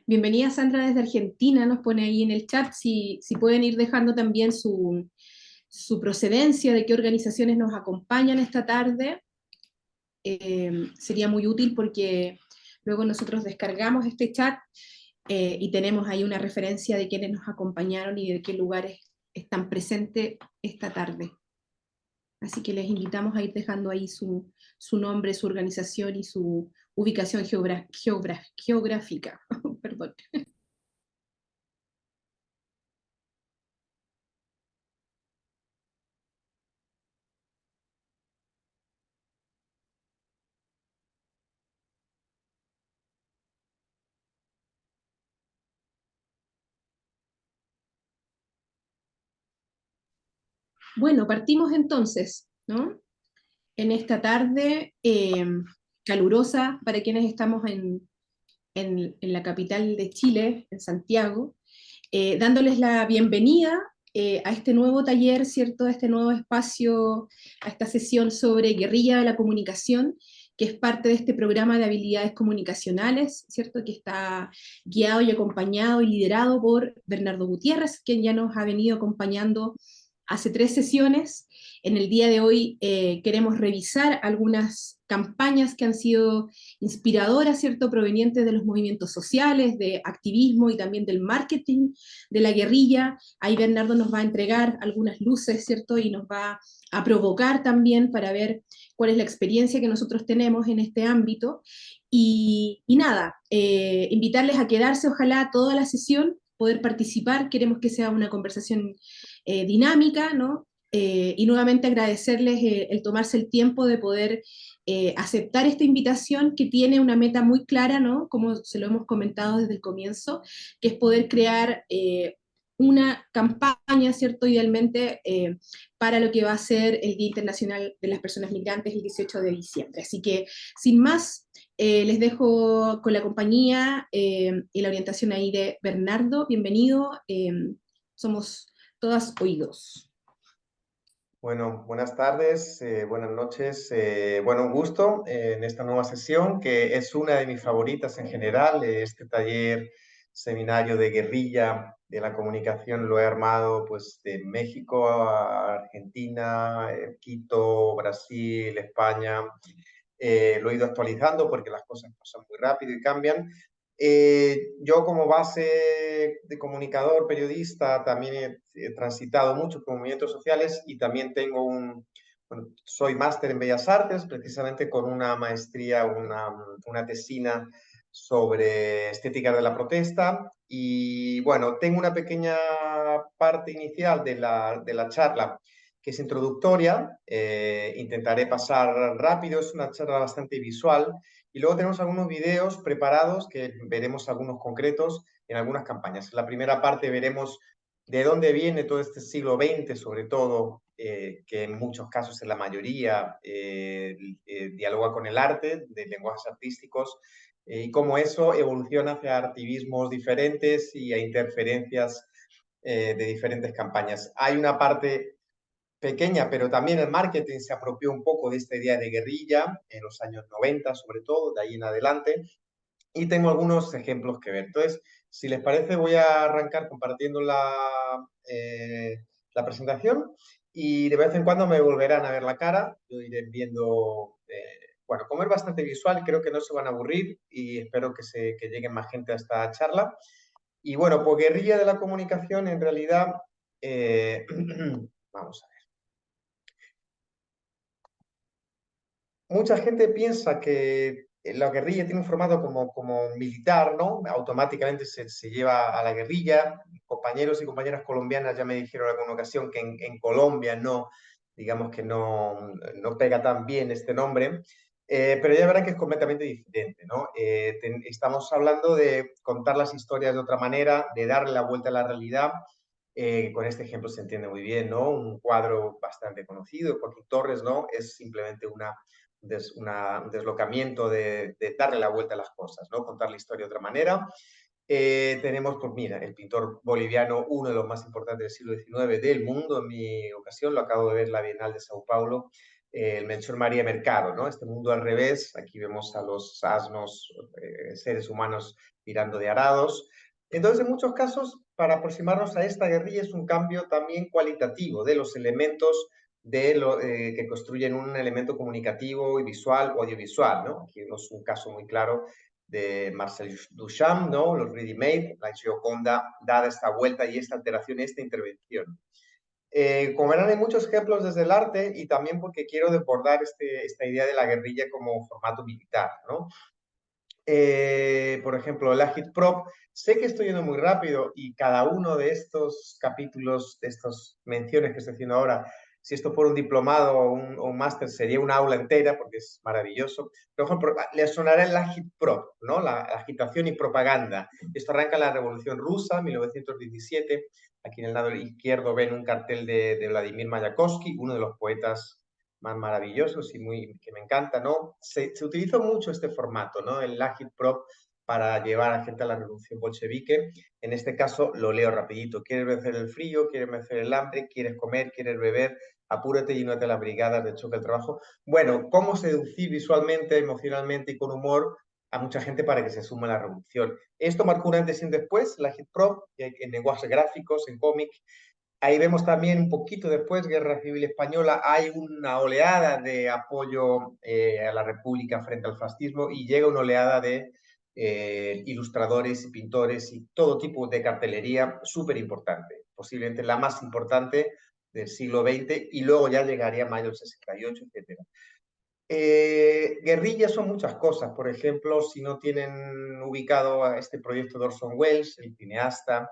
Bienvenida Sandra desde Argentina, nos pone ahí en el chat si pueden ir dejando también su procedencia, de qué organizaciones nos acompañan esta tarde. Sería muy útil porque luego nosotros descargamos este chat y tenemos ahí una referencia de quiénes nos acompañaron y de qué lugares están presentes esta tarde. Así que les invitamos a ir dejando ahí su nombre, su organización y su ubicación geográfica. Perdón. Bueno, partimos entonces, ¿no? En esta tarde calurosa para quienes estamos en la capital de Chile, en Santiago, dándoles la bienvenida a este nuevo taller, ¿cierto? A este nuevo espacio, a esta sesión sobre guerrilla de la comunicación, que es parte de este programa de habilidades comunicacionales, ¿cierto? Que está guiado y acompañado y liderado por Bernardo Gutiérrez, quien ya nos ha venido acompañando hace 3 sesiones. En el día de hoy queremos revisar algunas campañas que han sido inspiradoras, ¿cierto? Provenientes de los movimientos sociales, de activismo y también del marketing, de la guerrilla. Ahí Bernardo nos va a entregar algunas luces, ¿cierto? Y nos va a provocar también para ver cuál es la experiencia que nosotros tenemos en este ámbito. Y nada, invitarles a quedarse, ojalá, toda la sesión, poder participar. Queremos que sea una conversación dinámica, ¿no? Y nuevamente agradecerles el tomarse el tiempo de poder aceptar esta invitación que tiene una meta muy clara, ¿no? Como se lo hemos comentado desde el comienzo, que es poder crear una campaña, ¿cierto? Idealmente para lo que va a ser el Día Internacional de las Personas Migrantes el 18 de diciembre. Así que, sin más, les dejo con la compañía y la orientación ahí de Bernardo. Bienvenido. Somos todas oídos. Bueno, buenas tardes, buenas noches. Bueno, un gusto en esta nueva sesión, que es una de mis favoritas en general. Este taller, seminario de guerrilla de la comunicación, lo he armado pues de México a Argentina, Quito, Brasil, España. Lo he ido actualizando porque las cosas pasan muy rápido y cambian. Yo como base de comunicador, periodista, también he transitado mucho por movimientos sociales y también tengo bueno, soy máster en Bellas Artes, precisamente con una maestría, una tesina sobre estética de la protesta. Y bueno, tengo una pequeña parte inicial de la charla que es introductoria. Intentaré pasar rápido, es una charla bastante visual. Y luego tenemos algunos videos preparados que veremos algunos concretos en algunas campañas. En la primera parte veremos de dónde viene todo este siglo XX, sobre todo, que en muchos casos, en la mayoría, dialoga con el arte, de lenguajes artísticos, y cómo eso evoluciona hacia activismos diferentes y a interferencias de diferentes campañas. Hay una parte pequeña, pero también el marketing se apropió un poco de esta idea de guerrilla en los años 90, sobre todo, de ahí en adelante, y tengo algunos ejemplos que ver. Entonces, si les parece, voy a arrancar compartiendo la presentación y de vez en cuando me volverán a ver la cara. Yo iré viendo, bueno, como es bastante visual, creo que no se van a aburrir y espero que llegue más gente a esta charla. Y bueno, pues guerrilla de la comunicación, en realidad, vamos a ver. Mucha gente piensa que la guerrilla tiene un formato como militar, ¿no? Automáticamente se lleva a la guerrilla. Compañeros y compañeras colombianas ya me dijeron en alguna ocasión que en Colombia no, digamos que no pega tan bien este nombre. Pero ya verán que es completamente diferente, ¿no? Estamos hablando de contar las historias de otra manera, de darle la vuelta a la realidad. Con este ejemplo se entiende muy bien, ¿no? Un cuadro bastante conocido, Joaquín Torres, ¿no? Es simplemente un deslocamiento de darle la vuelta a las cosas, ¿no? Contar la historia de otra manera. Tenemos, pues mira, el pintor boliviano, uno de los más importantes del siglo XIX del mundo, en mi ocasión, lo acabo de ver en la Bienal de Sao Paulo, el Melchor María Mercado, ¿no? Este mundo al revés, aquí vemos a los asnos, seres humanos tirando de arados. Entonces, en muchos casos, para aproximarnos a esta guerrilla es un cambio también cualitativo de los elementos que construyen un elemento comunicativo y visual o audiovisual, ¿no? Aquí vemos un caso muy claro de Marcel Duchamp, ¿no? Los ready-made, la Gioconda, dada esta vuelta y esta alteración, esta intervención. Como verán, hay muchos ejemplos desde el arte y también porque quiero desbordar esta idea de la guerrilla como formato militar, ¿no? Por ejemplo, el Agitprop, sé que estoy yendo muy rápido y cada uno de estos capítulos, de estas menciones que estoy haciendo ahora, si esto fuera un diplomado o un máster, sería una aula entera porque es maravilloso. Por ejemplo, le sonará el Agitprop, ¿no? La agitación y propaganda. Esto arranca en la Revolución Rusa, 1917. Aquí en el lado izquierdo ven un cartel de Vladimir Mayakovsky, uno de los poetas más maravillosos y que me encanta, ¿no? Se utilizó mucho este formato, ¿no? El agitprop para llevar a gente a la revolución bolchevique. En este caso lo leo rapidito. ¿Quieres vencer el frío? ¿Quieres vencer el hambre? ¿Quieres comer? ¿Quieres beber? Apúrate y únete a las brigadas de choque al trabajo. Bueno, cómo seducir visualmente, emocionalmente y con humor a mucha gente para que se sume a la revolución. Esto marcó un antes y un después, la agitprop, en lenguajes gráficos, en cómic. Ahí vemos también un poquito después, Guerra Civil Española, hay una oleada de apoyo a la República frente al fascismo y llega una oleada de ilustradores y pintores y todo tipo de cartelería súper importante, posiblemente la más importante del siglo XX y luego ya llegaría a mayo del 68, etc. Guerrillas son muchas cosas, por ejemplo, si no tienen ubicado a este proyecto de Orson Welles, el cineasta,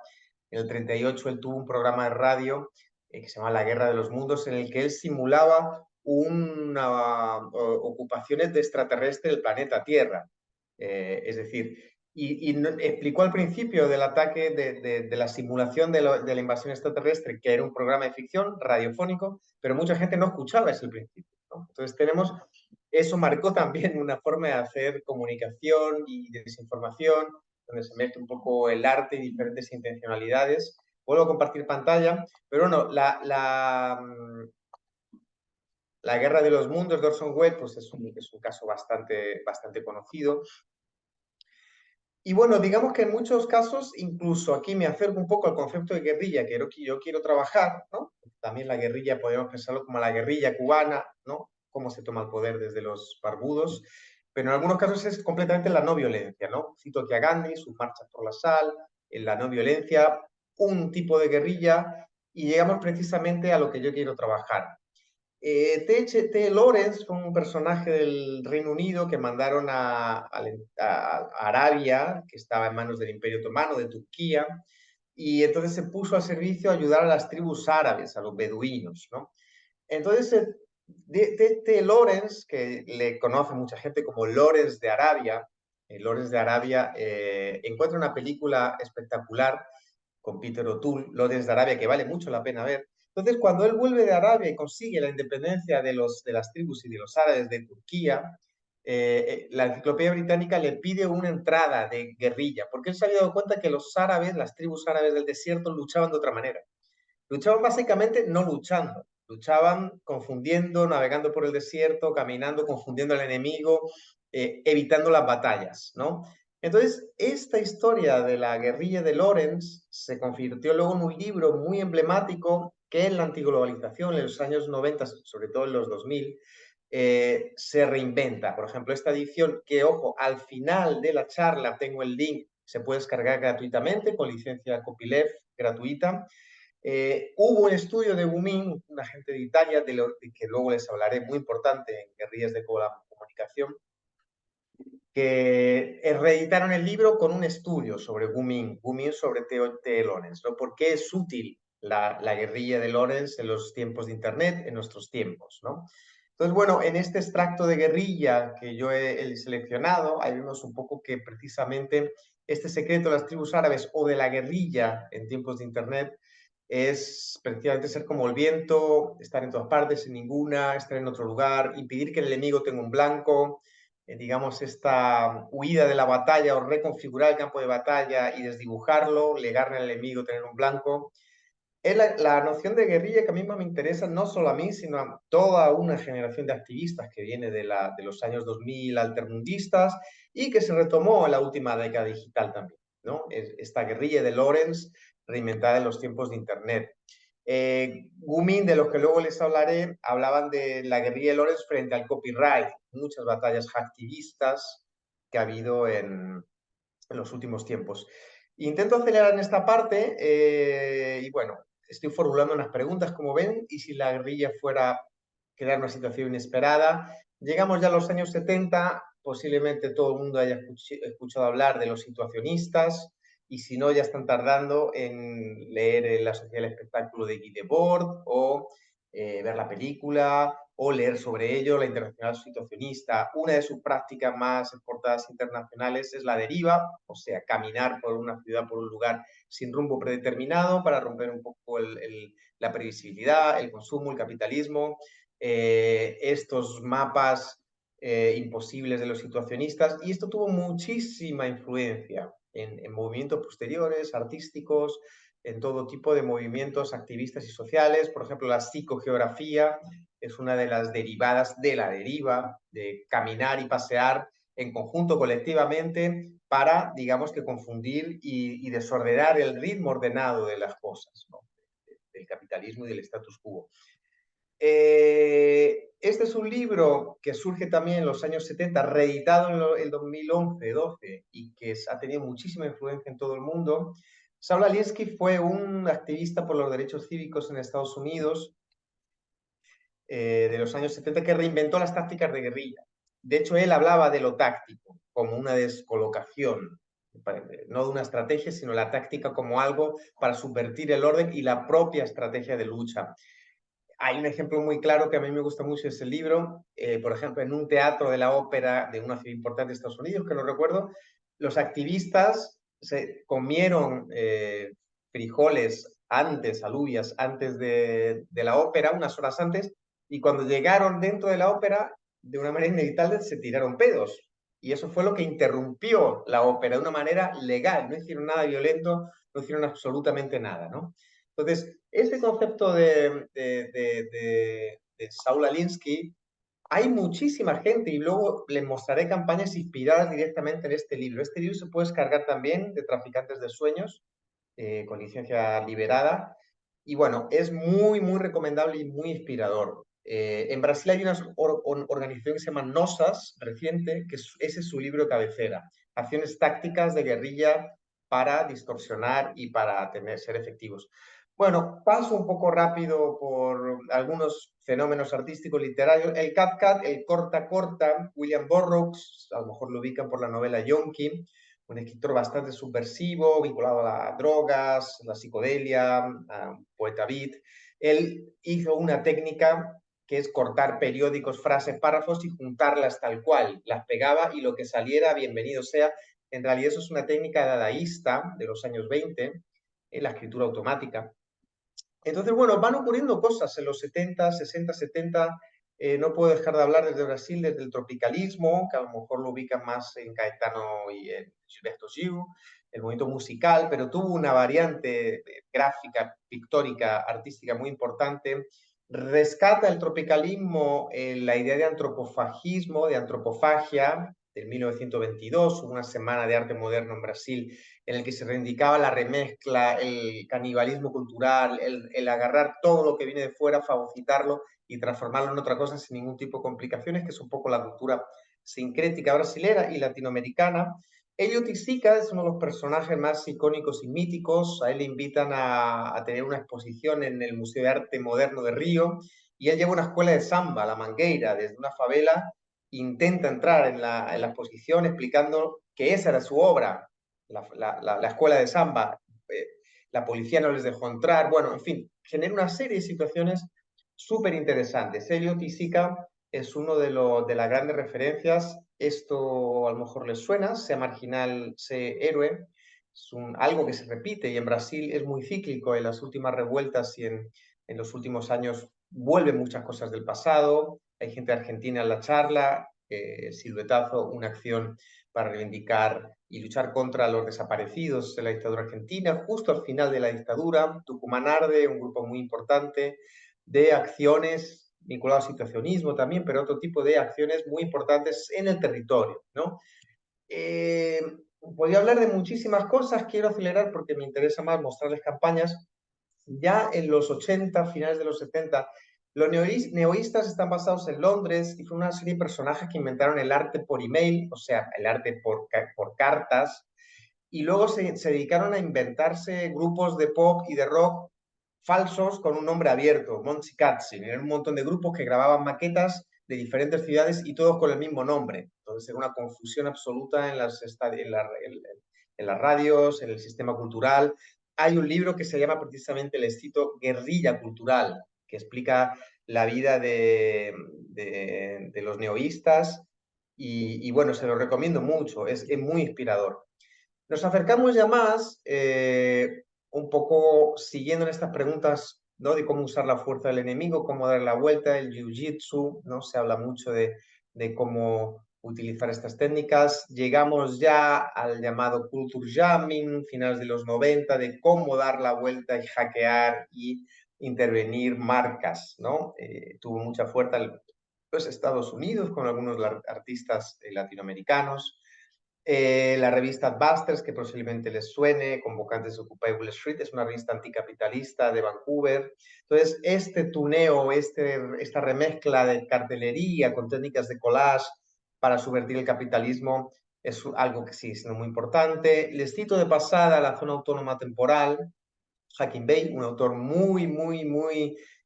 en el 38 él tuvo un programa de radio que se llama La Guerra de los Mundos, en el que él simulaba ocupaciones de extraterrestres del planeta Tierra. Es decir, explicó al principio del ataque, de la simulación de la invasión extraterrestre, que era un programa de ficción radiofónico, pero mucha gente no escuchaba ese principio, ¿no? Entonces eso marcó también una forma de hacer comunicación y de desinformación, donde se mete un poco el arte y diferentes intencionalidades. Vuelvo a compartir pantalla, pero bueno, la Guerra de los Mundos de Orson Welles pues es un caso bastante conocido. Y bueno, digamos que en muchos casos, incluso aquí me acerco un poco al concepto de guerrilla que yo quiero trabajar, ¿no? También la guerrilla podemos pensarlo como la guerrilla cubana, ¿no? Cómo se toma el poder desde los barbudos, pero en algunos casos es completamente la no violencia, ¿no? Cito aquí a Gandhi, sus marchas por la sal, en la no violencia, un tipo de guerrilla, y llegamos precisamente a lo que yo quiero trabajar. T. Lawrence fue un personaje del Reino Unido que mandaron a Arabia, que estaba en manos del Imperio Otomano, de Turquía, y entonces se puso al servicio a ayudar a las tribus árabes, a los beduinos, ¿no? Entonces, T. Lawrence, que le conoce mucha gente como Lawrence de Arabia encuentra una película espectacular con Peter O'Toole, Lawrence de Arabia, que vale mucho la pena ver. Entonces, cuando él vuelve de Arabia y consigue la independencia de las tribus y de los árabes de Turquía, la enciclopedia británica le pide una entrada de guerrilla, porque él se había dado cuenta que los árabes, las tribus árabes del desierto, luchaban de otra manera. Luchaban básicamente no luchando, luchaban confundiendo, navegando por el desierto, caminando, confundiendo al enemigo, evitando las batallas, ¿no? Entonces, esta historia de la guerrilla de Lawrence se convirtió luego en un libro muy emblemático que en la antiglobalización, en los años 90, sobre todo en los 2000, se reinventa. Por ejemplo, esta edición que, ojo, al final de la charla tengo el link, se puede descargar gratuitamente con licencia copyleft gratuita. Hubo un estudio de Bumin, una gente de Italia, de que luego les hablaré, muy importante en guerrillas de comunicación, que reeditaron el libro con un estudio sobre Bumin sobre T. Lawrence, ¿no? ¿Por qué es útil la guerrilla de Lawrence en los tiempos de Internet, en nuestros tiempos, ¿no? Entonces, bueno, en este extracto de guerrilla que yo he seleccionado, ahí vemos un poco que precisamente este secreto de las tribus árabes o de la guerrilla en tiempos de Internet es precisamente ser como el viento, estar en todas partes, en ninguna, estar en otro lugar, impedir que el enemigo tenga un blanco, digamos, esta huida de la batalla o reconfigurar el campo de batalla y desdibujarlo, legarle al enemigo, tener un blanco. Es la noción de guerrilla que a mí me interesa, no solo a mí, sino a toda una generación de activistas que viene de los años 2000 altermundistas y que se retomó en la última década digital también, ¿no? Esta guerrilla de Lawrence reinventada en los tiempos de Internet. Gumin, de los que luego les hablaré, hablaban de la guerrilla de Lawrence frente al copyright, muchas batallas hacktivistas que ha habido en los últimos tiempos. Intento acelerar en esta parte y bueno, estoy formulando unas preguntas, como ven, y si la guerrilla fuera a crear una situación inesperada. Llegamos ya a los años 70, posiblemente todo el mundo haya escuchado hablar de los situacionistas, y si no, ya están tardando en leer La Sociedad del Espectáculo de Guy Debord o ver la película o leer sobre ello, la Internacional Situacionista. Una de sus prácticas más exportadas internacionales es la deriva, o sea, caminar por una ciudad, por un lugar sin rumbo predeterminado para romper un poco la previsibilidad, el consumo, el capitalismo, estos mapas imposibles de los situacionistas, y esto tuvo muchísima influencia en movimientos posteriores, artísticos, en todo tipo de movimientos activistas y sociales. Por ejemplo, la psicogeografía es una de las derivadas de la deriva, de caminar y pasear en conjunto, colectivamente, para, digamos, que confundir y desordenar el ritmo ordenado de las cosas, ¿no? Del capitalismo y del status quo. Este es un libro que surge también en los años 70, reeditado en el 2011-12 y que ha tenido muchísima influencia en todo el mundo. Saul Alinsky fue un activista por los derechos cívicos en Estados Unidos de los años 70 que reinventó las tácticas de guerrilla. De hecho, él hablaba de lo táctico como una descolocación, no de una estrategia, sino la táctica como algo para subvertir el orden y la propia estrategia de lucha. Hay un ejemplo muy claro que a mí me gusta mucho ese libro, por ejemplo, en un teatro de la ópera de una ciudad importante de Estados Unidos, que no recuerdo, los activistas se comieron frijoles antes, alubias, antes de la ópera, unas horas antes, y cuando llegaron dentro de la ópera, de una manera inevitable, se tiraron pedos. Y eso fue lo que interrumpió la ópera de una manera legal. No hicieron nada violento, no hicieron absolutamente nada, ¿no? Entonces, este concepto de Saul Alinsky, hay muchísima gente y luego les mostraré campañas inspiradas directamente en este libro. Este libro se puede descargar también de Traficantes de Sueños, con licencia liberada. Y bueno, es muy, muy recomendable y muy inspirador. En Brasil hay una organización que se llama NOSAS, reciente, que ese es su libro de cabecera. Acciones tácticas de guerrilla para distorsionar y para ser efectivos. Bueno, paso un poco rápido por algunos fenómenos artísticos literarios. El CatCat, el corta corta, William Burroughs, a lo mejor lo ubican por la novela Yonkin, un escritor bastante subversivo, vinculado a las drogas, la psicodelia, a un poeta beat. Él hizo una técnica que es cortar periódicos, frases, párrafos y juntarlas tal cual. Las pegaba y lo que saliera, bienvenido sea. En realidad eso es una técnica dadaísta de los años 20, en la escritura automática. Entonces, bueno, van ocurriendo cosas en los 70, 60, 70. No puedo dejar de hablar desde Brasil, desde el tropicalismo, que a lo mejor lo ubican más en Caetano y en Gilberto Gil, el movimiento musical, pero tuvo una variante gráfica, pictórica, artística muy importante. Rescata el tropicalismo la idea de antropofagismo, de antropofagia, del 1922, una semana de arte moderno en Brasil, en el que se reivindicaba la remezcla, el canibalismo cultural, el agarrar todo lo que viene de fuera, fagocitarlo y transformarlo en otra cosa sin ningún tipo de complicaciones, que es un poco la cultura sincrética brasilera y latinoamericana. Elio Tizica es uno de los personajes más icónicos y míticos. A él le invitan a tener una exposición en el Museo de Arte Moderno de Río, y él lleva una escuela de samba, La Mangueira, desde una favela, intenta entrar en la exposición explicando que esa era su obra, la escuela de samba. La policía no les dejó entrar. Bueno, en fin, genera una serie de situaciones súper interesantes. Elio Tizica es uno de las grandes referencias. Esto a lo mejor les suena, sea marginal, sea héroe. Es algo que se repite y en Brasil es muy cíclico. En las últimas revueltas y en los últimos años vuelven muchas cosas del pasado. Hay gente argentina en la charla. Siluetazo, una acción para reivindicar y luchar contra los desaparecidos de la dictadura argentina, justo al final de la dictadura. Tucumán Arde, un grupo muy importante de acciones vinculadas al situacionismo también, pero otro tipo de acciones muy importantes en el territorio, ¿no? Podría hablar de muchísimas cosas, quiero acelerar porque me interesa más mostrarles campañas. Ya en los 80, finales de los 70, los neoístas están basados en Londres y fue una serie de personajes que inventaron el arte por email, o sea, el arte por cartas, y luego se dedicaron a inventarse grupos de pop y de rock falsos con un nombre abierto, Monchi Katsin. Eran un montón de grupos que grababan maquetas de diferentes ciudades y todos con el mismo nombre. Entonces era una confusión absoluta en las radios, en el sistema cultural. Hay un libro que se llama precisamente, les cito, Guerrilla Cultural, que explica la vida de los neoístas y, bueno, se lo recomiendo mucho, es muy inspirador. Nos acercamos ya más, un poco siguiendo en estas preguntas, ¿no? De cómo usar la fuerza del enemigo, cómo dar la vuelta, el jiu-jitsu, ¿no? Se habla mucho de cómo utilizar estas técnicas. Llegamos ya al llamado culture jamming, finales de los 90, de cómo dar la vuelta y hackear y intervenir marcas, ¿no? Tuvo mucha fuerza pues, Estados Unidos con algunos artistas latinoamericanos. La revista Busters, que posiblemente les suene, Convocantes de Occupy Wall Street, es una revista anticapitalista de Vancouver. Entonces, este tuneo, esta remezcla de cartelería con técnicas de collage para subvertir el capitalismo es algo que sigue siendo muy importante. Les cito de pasada la zona autónoma temporal, Hacking Bay, un autor muy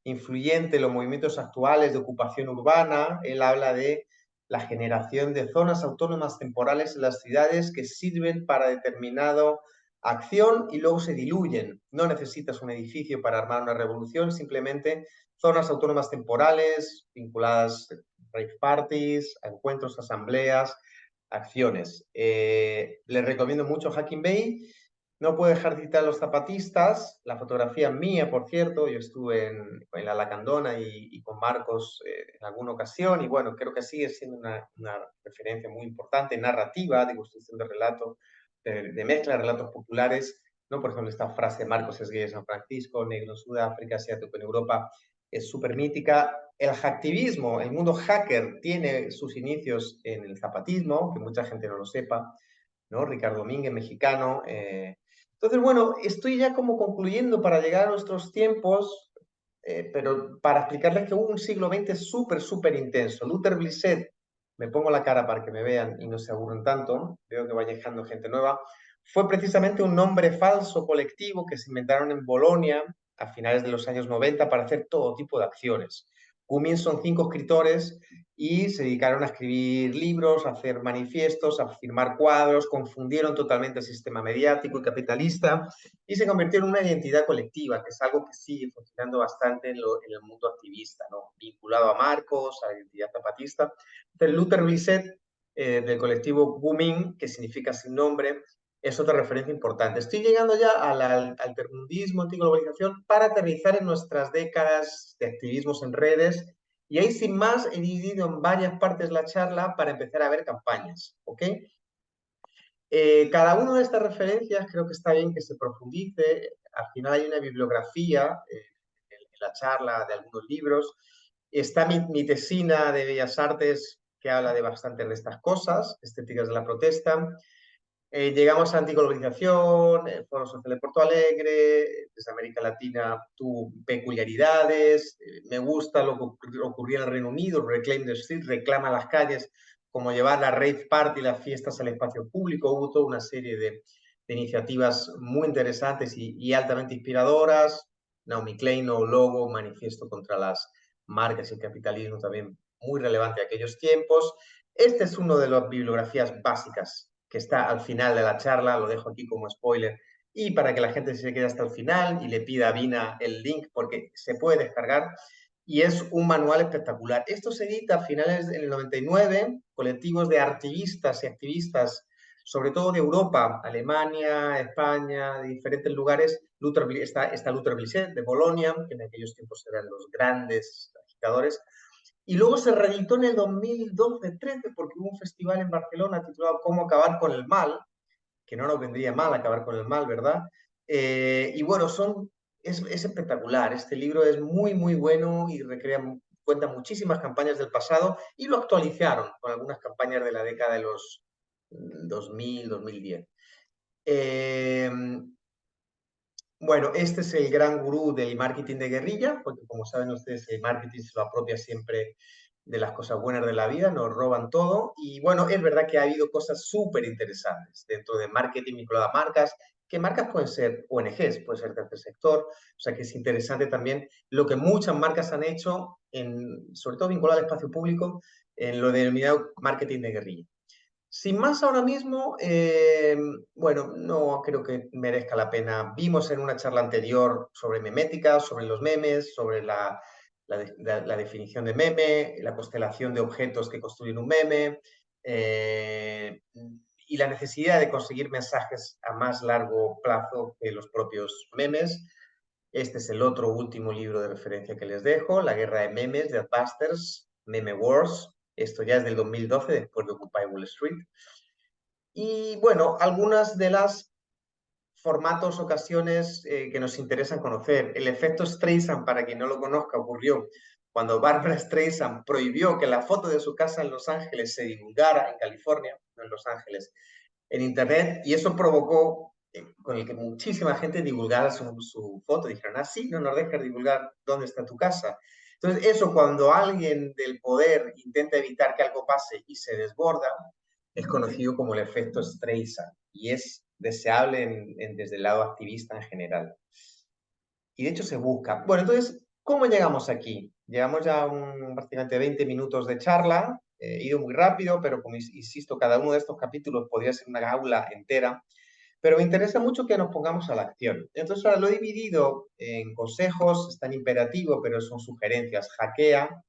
influyente en los movimientos actuales de ocupación urbana. Él habla de la generación de zonas autónomas temporales en las ciudades que sirven para determinada acción y luego se diluyen. No necesitas un edificio para armar una revolución, simplemente zonas autónomas temporales vinculadas a rave parties, a encuentros, asambleas, acciones. Les recomiendo mucho Hacking Bay. No puedo dejar de citar a los zapatistas, la fotografía mía, por cierto, yo estuve en la Lacandona y con Marcos en alguna ocasión, y bueno, creo que sigue siendo una referencia muy importante, narrativa, de construcción de relato, de mezcla de relatos populares, ¿no? Por ejemplo, esta frase, Marcos es gay en San Francisco, negro en Sudáfrica, asiático en Europa, es súper mítica. El hacktivismo, el mundo hacker, tiene sus inicios en el zapatismo, que mucha gente no lo sepa, ¿no? Ricardo Domínguez, mexicano. Entonces, bueno, estoy ya como concluyendo para llegar a nuestros tiempos, pero para explicarles que hubo un siglo XX súper intenso. Luther Blissett, me pongo la cara para que me vean y no se aburren tanto, veo que va llegando gente nueva, fue precisamente un nombre falso colectivo que se inventaron en Bolonia a finales de los años 90 para hacer todo tipo de acciones. Cummins son 5 escritores y se dedicaron a escribir libros, a hacer manifiestos, a firmar cuadros, confundieron totalmente el sistema mediático y capitalista y se convirtieron en una identidad colectiva, que es algo que sigue funcionando bastante en el mundo activista, ¿no? Vinculado a Marcos, a la identidad zapatista. Entonces, Luther Blissett, del colectivo Gumin, que significa sin nombre, es otra referencia importante. Estoy llegando ya al altermundismo, antiglobalización, para aterrizar en nuestras décadas de activismos en redes. Y ahí, sin más, he dividido en varias partes la charla para empezar a ver campañas, ¿ok? Cada una de estas referencias creo que está bien que se profundice. Al final hay una bibliografía en la charla de algunos libros. Está mi tesina de Bellas Artes que habla de bastante de estas cosas, estéticas de la protesta. Llegamos a antiglobalización, el Foro Social de Porto Alegre, desde América Latina tuvo peculiaridades, me gusta lo que ocurría en el Reino Unido, Reclaim the Street, reclama las calles, como llevar la rave party, las fiestas al espacio público, hubo toda una serie de iniciativas muy interesantes y altamente inspiradoras. Naomi Klein, No Logo, manifiesto contra las marcas y el capitalismo, también muy relevante en aquellos tiempos. Este es uno de las bibliografías básicas que está al final de la charla, lo dejo aquí como spoiler, y para que la gente se quede hasta el final y le pida a Vina el link porque se puede descargar y es un manual espectacular. Esto se edita a finales del 99, colectivos de activistas y activistas, sobre todo de Europa, Alemania, España, de diferentes lugares. Está Luther Blissett de Bolonia, que en aquellos tiempos eran los grandes agitadores, Y luego se reeditó en el 2012-13 porque hubo un festival en Barcelona titulado Cómo acabar con el mal, que no nos vendría mal acabar con el mal, ¿verdad? Y bueno, es espectacular. Este libro es muy, muy bueno y cuenta muchísimas campañas del pasado y lo actualizaron con algunas campañas de la década de los 2000, 2010. Eh, bueno, este es el gran gurú del marketing de guerrilla, porque como saben ustedes, el marketing se lo apropia siempre de las cosas buenas de la vida, nos roban todo. Y bueno, es verdad que ha habido cosas súper interesantes dentro de marketing vinculado a marcas, que marcas pueden ser ONGs, puede ser tercer sector, o sea que es interesante también lo que muchas marcas han hecho, sobre todo vinculado al espacio público, en lo denominado marketing de guerrilla. Sin más ahora mismo, bueno, no creo que merezca la pena. Vimos en una charla anterior sobre memética, sobre los memes, sobre la definición de meme, la constelación de objetos que construyen un meme y la necesidad de conseguir mensajes a más largo plazo que los propios memes. Este es el otro último libro de referencia que les dejo, La guerra de memes de Adbusters, Meme Wars. Esto ya es del 2012, después de Occupy Wall Street. Y bueno, algunas de las formatos, ocasiones que nos interesan conocer. El efecto Streisand, para quien no lo conozca, ocurrió cuando Barbara Streisand prohibió que la foto de su casa en Los Ángeles se divulgara en California, no en Los Ángeles, en Internet, y eso provocó con el que muchísima gente divulgara su foto. Dijeron, ah, sí, no nos dejas divulgar dónde está tu casa. Entonces, eso cuando alguien del poder intenta evitar que algo pase y se desborda, es conocido como el efecto Streisand y es deseable desde el lado activista en general. Y de hecho se busca. Bueno, entonces, ¿cómo llegamos aquí? Llegamos ya a prácticamente 20 minutos de charla. He ido muy rápido, pero como insisto, cada uno de estos capítulos podría ser una aula entera. Pero me interesa mucho que nos pongamos a la acción. Entonces, ahora lo he dividido en consejos, está en imperativo, pero son sugerencias. Hackea, lo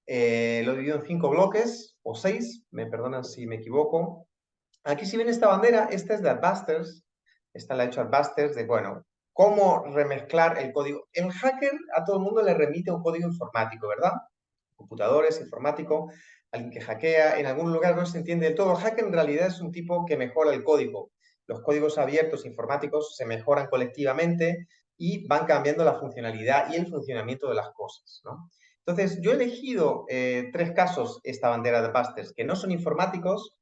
he dividido en 5 bloques o 6, me perdonan si me equivoco. Aquí si ven esta bandera, esta es de Adbusters, esta la ha hecho Adbusters, de, bueno, cómo remezclar el código. El hacker a todo el mundo le remite un código informático, ¿verdad? Computadores, informático, alguien que hackea, en algún lugar no se entiende del todo. El hacker en realidad es un tipo que mejora el código. Los códigos abiertos informáticos se mejoran colectivamente y van cambiando la funcionalidad y el funcionamiento de las cosas, ¿no? Entonces, yo he elegido 3 casos, esta bandera de Adbusters, que no son informáticos,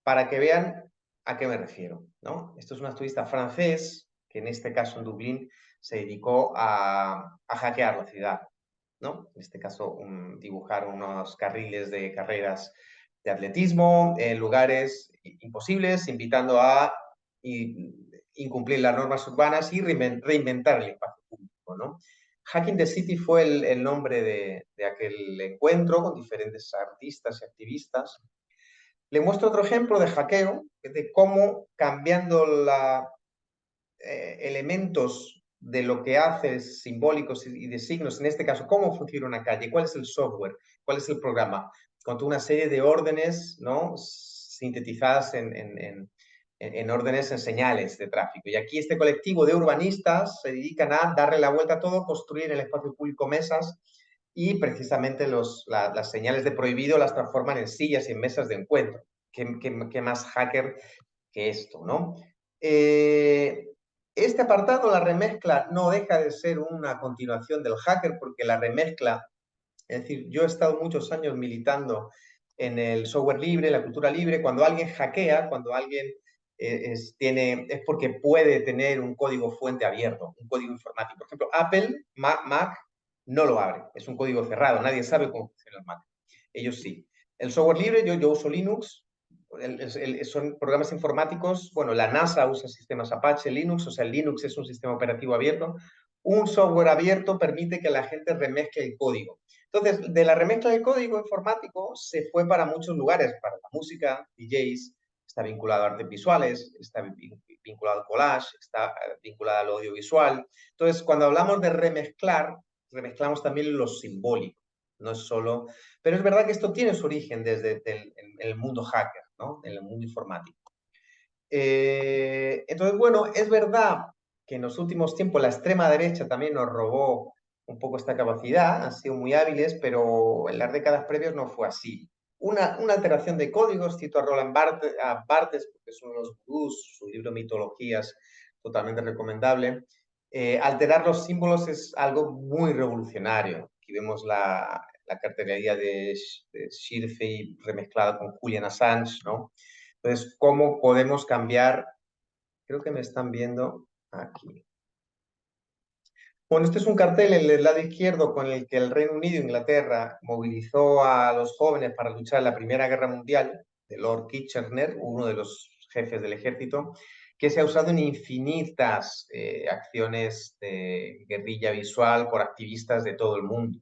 para que vean a qué me refiero, ¿no? Esto es un activista francés que en este caso en Dublín se dedicó a hackear la ciudad, ¿no? En este caso dibujar unos carriles de carreras de atletismo en lugares imposibles, invitando a incumplir las normas urbanas y reinventar el espacio público, ¿no? Hacking the City fue el nombre de aquel encuentro con diferentes artistas y activistas. Le muestro otro ejemplo de hackeo, de cómo cambiando elementos de lo que haces, simbólicos y de signos, en este caso, cómo funciona una calle, cuál es el software, cuál es el programa, con toda una serie de órdenes, ¿no? Sintetizadas en órdenes, en señales de tráfico. Y aquí este colectivo de urbanistas se dedican a darle la vuelta a todo, construir en el espacio público mesas y precisamente las señales de prohibido las transforman en sillas y en mesas de encuentro. ¿Qué más hacker que esto, no? Este apartado, la remezcla, no deja de ser una continuación del hacker porque la remezcla, es decir, yo he estado muchos años militando en el software libre, la cultura libre. Cuando alguien hackea, cuando alguien es porque puede tener un código fuente abierto, un código informático. Por ejemplo, Apple, Mac no lo abre, es un código cerrado, nadie sabe cómo funciona el Mac. Ellos sí. El software libre, yo uso Linux, son programas informáticos, bueno, la NASA usa sistemas Apache, Linux, o sea, Linux es un sistema operativo abierto. Un software abierto permite que la gente remezcle el código. Entonces, de la remezcla del código informático se fue para muchos lugares, para la música, DJs, está vinculado a artes visuales, está vinculado al collage, está vinculado al audiovisual. Entonces, cuando hablamos de remezclar, remezclamos también lo simbólico, no es solo... Pero es verdad que esto tiene su origen desde el mundo hacker, ¿no? En el mundo informático. Entonces, bueno, es verdad que en los últimos tiempos la extrema derecha también nos robó un poco esta capacidad, han sido muy hábiles, pero en las décadas previas no fue así. Una alteración de códigos, cito a Roland Barthes, porque es uno de los gurús, su libro Mitologías, totalmente recomendable. Alterar los símbolos es algo muy revolucionario. Aquí vemos la cartelería de Shirley remezclada con Julian Assange, ¿no? Entonces, ¿cómo podemos cambiar? Creo que me están viendo aquí. Bueno, este es un cartel en el lado izquierdo con el que el Reino Unido e Inglaterra movilizó a los jóvenes para luchar en la Primera Guerra Mundial, de Lord Kitchener, uno de los jefes del ejército, que se ha usado en infinitas acciones de guerrilla visual por activistas de todo el mundo.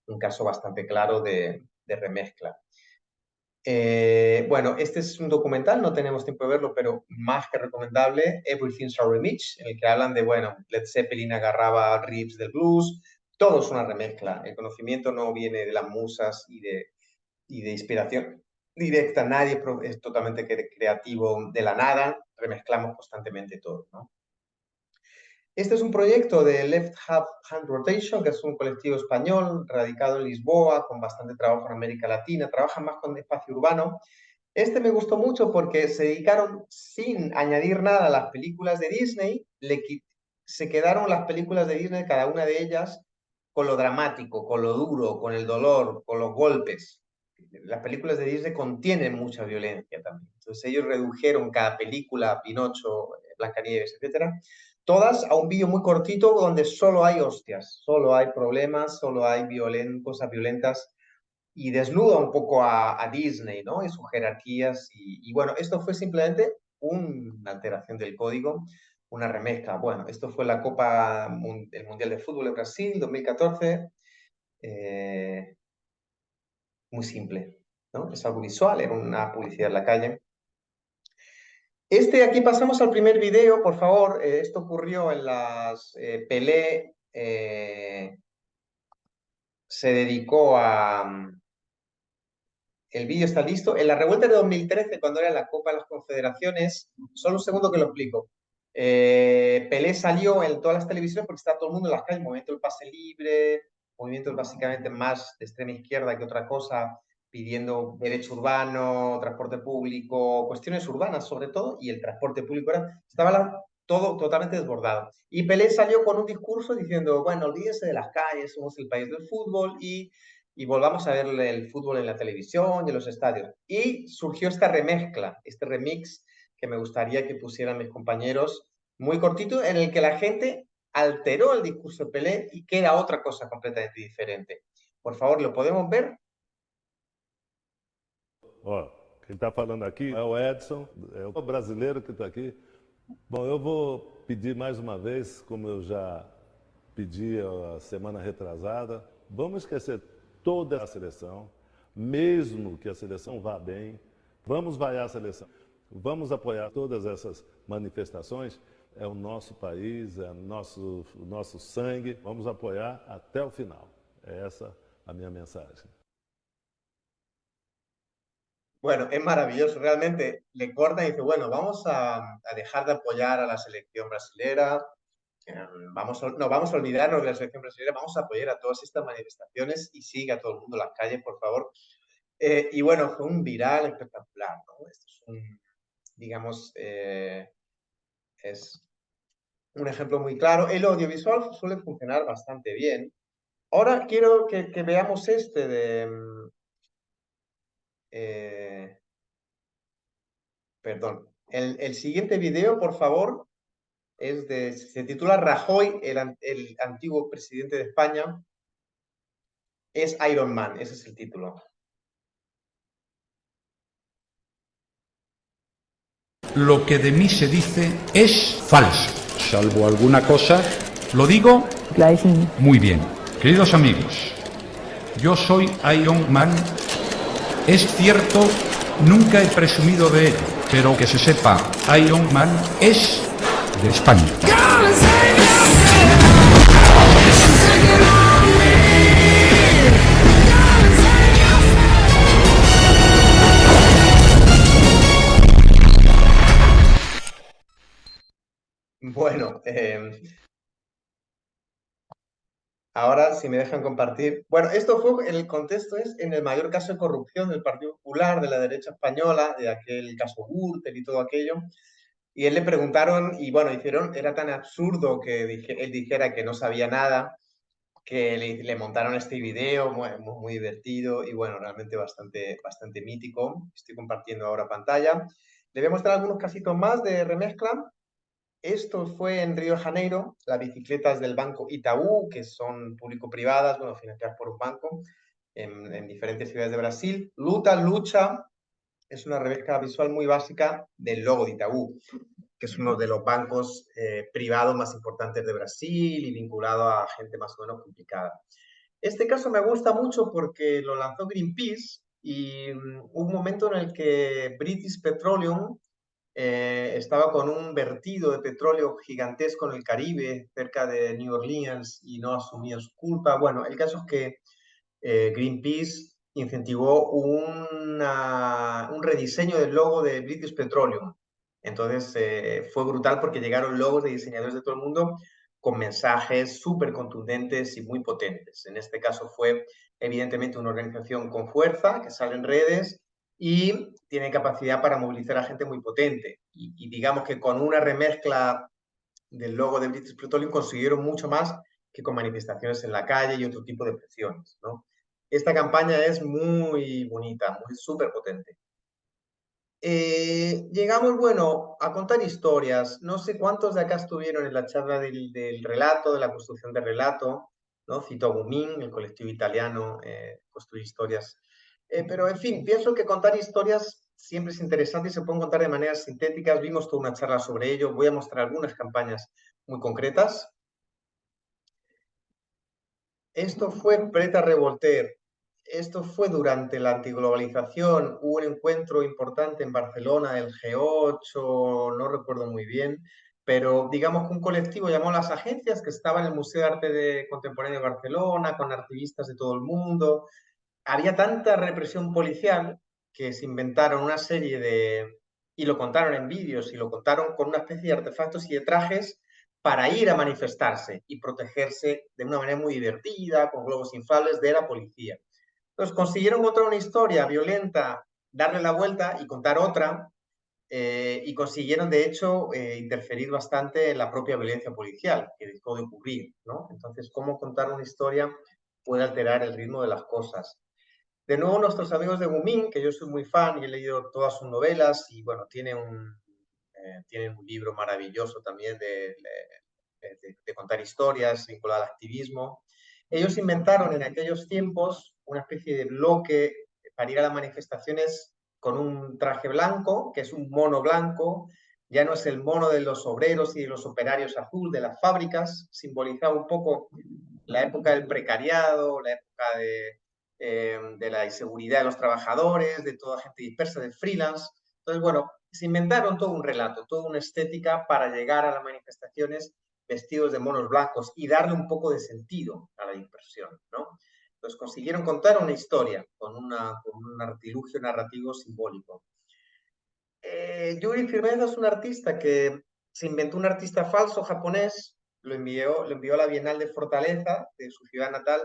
Un caso bastante claro de remezcla. Bueno, este es un documental, no tenemos tiempo de verlo, pero más que recomendable, Everything's a Remix, en el que hablan de, bueno, Led Zeppelin agarraba riffs del blues, todo es una remezcla. El conocimiento no viene de las musas y de inspiración directa, nadie es totalmente creativo de la nada, remezclamos constantemente todo, ¿no? Este es un proyecto de Left Hand Rotation, que es un colectivo español radicado en Lisboa, con bastante trabajo en América Latina, trabaja más con espacio urbano. Este me gustó mucho porque se dedicaron, sin añadir nada a las películas de Disney, se quedaron las películas de Disney, cada una de ellas, con lo dramático, con lo duro, con el dolor, con los golpes. Las películas de Disney contienen mucha violencia también. Entonces ellos redujeron cada película, Pinocho, Blancanieves, etcétera, todas a un vídeo muy cortito donde solo hay hostias, solo hay problemas, solo hay cosas violentas, y desnuda un poco a Disney, ¿no? Y sus jerarquías. Y bueno, esto fue simplemente una alteración del código, una remezcla. Bueno, esto fue la Copa, el Mundial de Fútbol de Brasil 2014. Muy simple, ¿no? Es algo visual, era una publicidad en la calle. Aquí pasamos al primer video, por favor. Esto ocurrió en las Pelé. Se dedicó a... El vídeo está listo. En la revuelta de 2013, cuando era la Copa de las Confederaciones, solo un segundo que lo explico. Pelé salió en todas las televisiones porque estaba todo el mundo en las calles, movimiento del pase libre, movimientos básicamente más de extrema izquierda que otra cosa, pidiendo derecho urbano, transporte público, cuestiones urbanas sobre todo, y el transporte público estaba todo totalmente desbordado. Y Pelé salió con un discurso diciendo, bueno, olvídese de las calles, somos el país del fútbol y volvamos a ver el fútbol en la televisión y en los estadios. Y surgió esta remezcla, este remix que me gustaría que pusieran mis compañeros, muy cortito, en el que la gente alteró el discurso de Pelé y que era otra cosa completamente diferente. Por favor, ¿lo podemos ver? Ó, quem está falando aqui é o Edson, é o brasileiro que está aqui. Bom, eu vou pedir mais uma vez, como eu já pedi a semana retrasada, vamos esquecer toda a seleção, mesmo que a seleção vá bem, vamos vaiar a seleção, vamos apoiar todas essas manifestações, é o nosso país, é o nosso sangue, vamos apoiar até o final. É essa a minha mensagem. Bueno, es maravilloso, realmente le corta y dice, bueno, vamos a dejar de apoyar a la selección brasilera, vamos a olvidarnos de la selección brasileña, vamos a apoyar a todas estas manifestaciones y sigue a todo el mundo en las calles, por favor. Y bueno, fue un viral espectacular, ¿no? Esto es digamos, es un ejemplo muy claro. El audiovisual suele funcionar bastante bien. Ahora quiero que veamos este perdón. El siguiente video, por favor, se titula Rajoy, el antiguo presidente de España, es Iron Man, ese es el título. Lo que de mí se dice es falso. Salvo alguna cosa. Lo digo Gleichen. muy bien. Queridos amigos, yo soy Iron Man. Es cierto, nunca he presumido de ello, pero que se sepa, Iron Man es de España. Bueno, Ahora, si me dejan compartir. Bueno, esto fue, el contexto es en el mayor caso de corrupción del Partido Popular, de la derecha española, de aquel caso Gürtel y todo aquello. Y él le preguntaron, y bueno, era tan absurdo que él dijera que no sabía nada, que le montaron este video muy divertido y bueno, realmente bastante mítico. Estoy compartiendo ahora pantalla. Le voy a mostrar algunos casitos más de remezcla. Esto fue en Río de Janeiro, las bicicletas del banco Itaú, que son público-privadas, bueno, financiadas por un banco, en diferentes ciudades de Brasil. Lucha, es una remezcla visual muy básica del logo de Itaú, que es uno de los bancos privados más importantes de Brasil y vinculado a gente más o menos complicada. Este caso me gusta mucho porque lo lanzó Greenpeace y hubo un momento en el que British Petroleum estaba con un vertido de petróleo gigantesco en el Caribe, cerca de New Orleans, y no asumía su culpa. Bueno, el caso es que Greenpeace incentivó un rediseño del logo de British Petroleum. Entonces fue brutal porque llegaron logos de diseñadores de todo el mundo con mensajes súper contundentes y muy potentes. En este caso fue evidentemente una organización con fuerza, que sale en redes y tiene capacidad para movilizar a gente muy potente. Y digamos que con una remezcla del logo de British Petroleum consiguieron mucho más que con manifestaciones en la calle y otro tipo de presiones, ¿no? Esta campaña es muy bonita, muy súper potente. Llegamos, bueno, a contar historias. No sé cuántos de acá estuvieron en la charla del relato, de la construcción del relato, ¿no? Cito a Gumin, el colectivo italiano, construir historias. Pero, en fin, pienso que contar historias siempre es interesante y se pueden contar de maneras sintéticas. Vimos toda una charla sobre ello. Voy a mostrar algunas campañas muy concretas. Esto fue Preta Revolter. Esto fue durante la antiglobalización. Hubo un encuentro importante en Barcelona, del G8, no recuerdo muy bien, pero digamos que un colectivo llamó a las agencias que estaba en el Museo de Arte Contemporáneo de Barcelona, con artivistas de todo el mundo. Había tanta represión policial que se inventaron una serie de... y lo contaron en vídeos, y lo contaron con una especie de artefactos y de trajes para ir a manifestarse y protegerse de una manera muy divertida, con globos inflables, de la policía. Entonces consiguieron contar una historia violenta, darle la vuelta y contar otra, y consiguieron de hecho interferir bastante en la propia violencia policial que dejó de ocurrir, ¿no? Entonces, cómo contar una historia puede alterar el ritmo de las cosas. De nuevo, nuestros amigos de Gumin, que yo soy muy fan y he leído todas sus novelas, y bueno, tienen un libro maravilloso también de contar historias vinculado al activismo. Ellos inventaron en aquellos tiempos una especie de bloque para ir a las manifestaciones con un traje blanco, que es un mono blanco. Ya no es el mono de los obreros y de los operarios azul de las fábricas, simbolizaba un poco la época del precariado, la época de la inseguridad de los trabajadores, de toda gente dispersa, de freelance. Entonces, bueno, se inventaron todo un relato, toda una estética para llegar a las manifestaciones vestidos de monos blancos y darle un poco de sentido a la dispersión, ¿no? Entonces consiguieron contar una historia con un artilugio narrativo simbólico. Yuri Firmeza es un artista que se inventó un artista falso japonés, lo envió a la Bienal de Fortaleza, de su ciudad natal,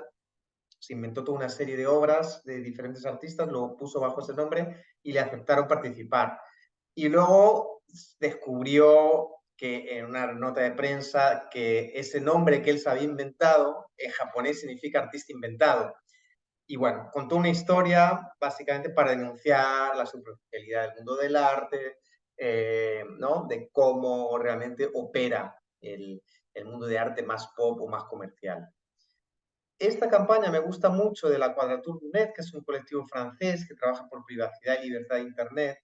se inventó toda una serie de obras de diferentes artistas, lo puso bajo ese nombre y le aceptaron participar. Y luego descubrió que en una nota de prensa que ese nombre que él se había inventado en japonés significa artista inventado. Y bueno, contó una historia básicamente para denunciar la superficialidad del mundo del arte, ¿no? De cómo realmente opera el mundo de arte más pop o más comercial. Esta campaña me gusta mucho de la Quadrature du Net, que es un colectivo francés que trabaja por privacidad y libertad de Internet.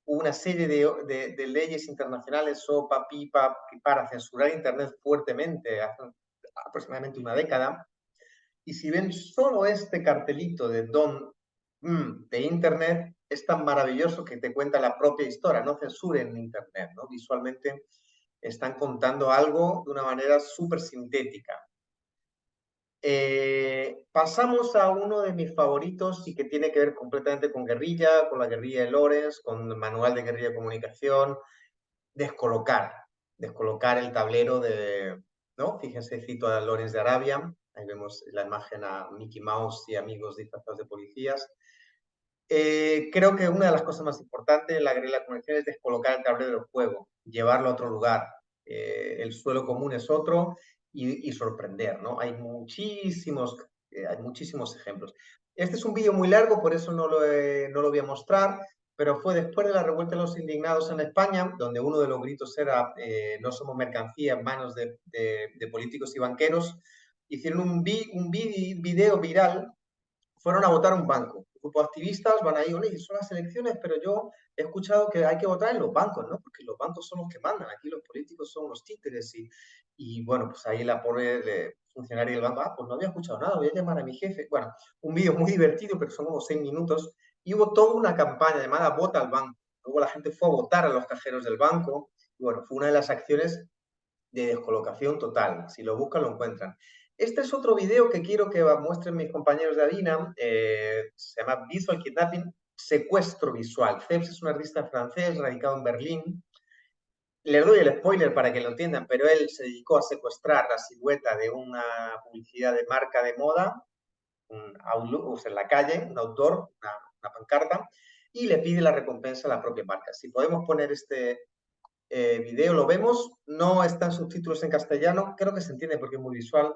Hubo una serie de leyes internacionales, SOPA, PIPA, para censurar Internet fuertemente hace aproximadamente una década. Y si ven solo este cartelito de de Internet, es tan maravilloso que te cuenta la propia historia. No censuren Internet, ¿no? Visualmente están contando algo de una manera súper sintética. Pasamos a uno de mis favoritos y que tiene que ver completamente con guerrilla, con la guerrilla de Lorenz, con el manual de guerrilla de comunicación. Descolocar el tablero de, ¿no? Fíjense, cito a Lorenz de Arabia, Ahí vemos la imagen a Mickey Mouse y amigos disfrazados de policías. Creo que una de las cosas más importantes en la guerrilla comercial es descolocar el tablero del juego, llevarlo a otro lugar. El suelo común es otro y sorprender, ¿no? Hay muchísimos ejemplos. Este es un vídeo muy largo, por eso no lo voy a mostrar, pero fue después de la revuelta de los indignados en España, donde uno de los gritos era no somos mercancía en manos de políticos y banqueros. Hicieron un video viral, fueron a votar un banco. Un grupo de activistas van ahí, oye, son las elecciones, pero yo he escuchado que hay que votar en los bancos, ¿no? Porque los bancos son los que mandan, aquí los políticos son los títeres. Y bueno, pues ahí la pobre funcionaria del banco, pues no había escuchado nada, voy a llamar a mi jefe. Bueno, un vídeo muy divertido, pero son como 6 minutos. Y hubo toda una campaña llamada Vota al Banco. Luego la gente fue a votar a los cajeros del banco. Y bueno, fue una de las acciones de descolocación total. Si lo buscan, lo encuentran. Este es otro video que quiero que muestren mis compañeros de Adina. Se llama Visual Kidnapping, secuestro visual. Ceps es un artista francés radicado en Berlín. Les doy el spoiler para que lo entiendan, pero él se dedicó a secuestrar la silueta de una publicidad de marca de moda, un outlook, en la calle, un outdoor, una pancarta, y le pide la recompensa a la propia marca. Si podemos poner este video, lo vemos, no están subtítulos en castellano, creo que se entiende porque es muy visual,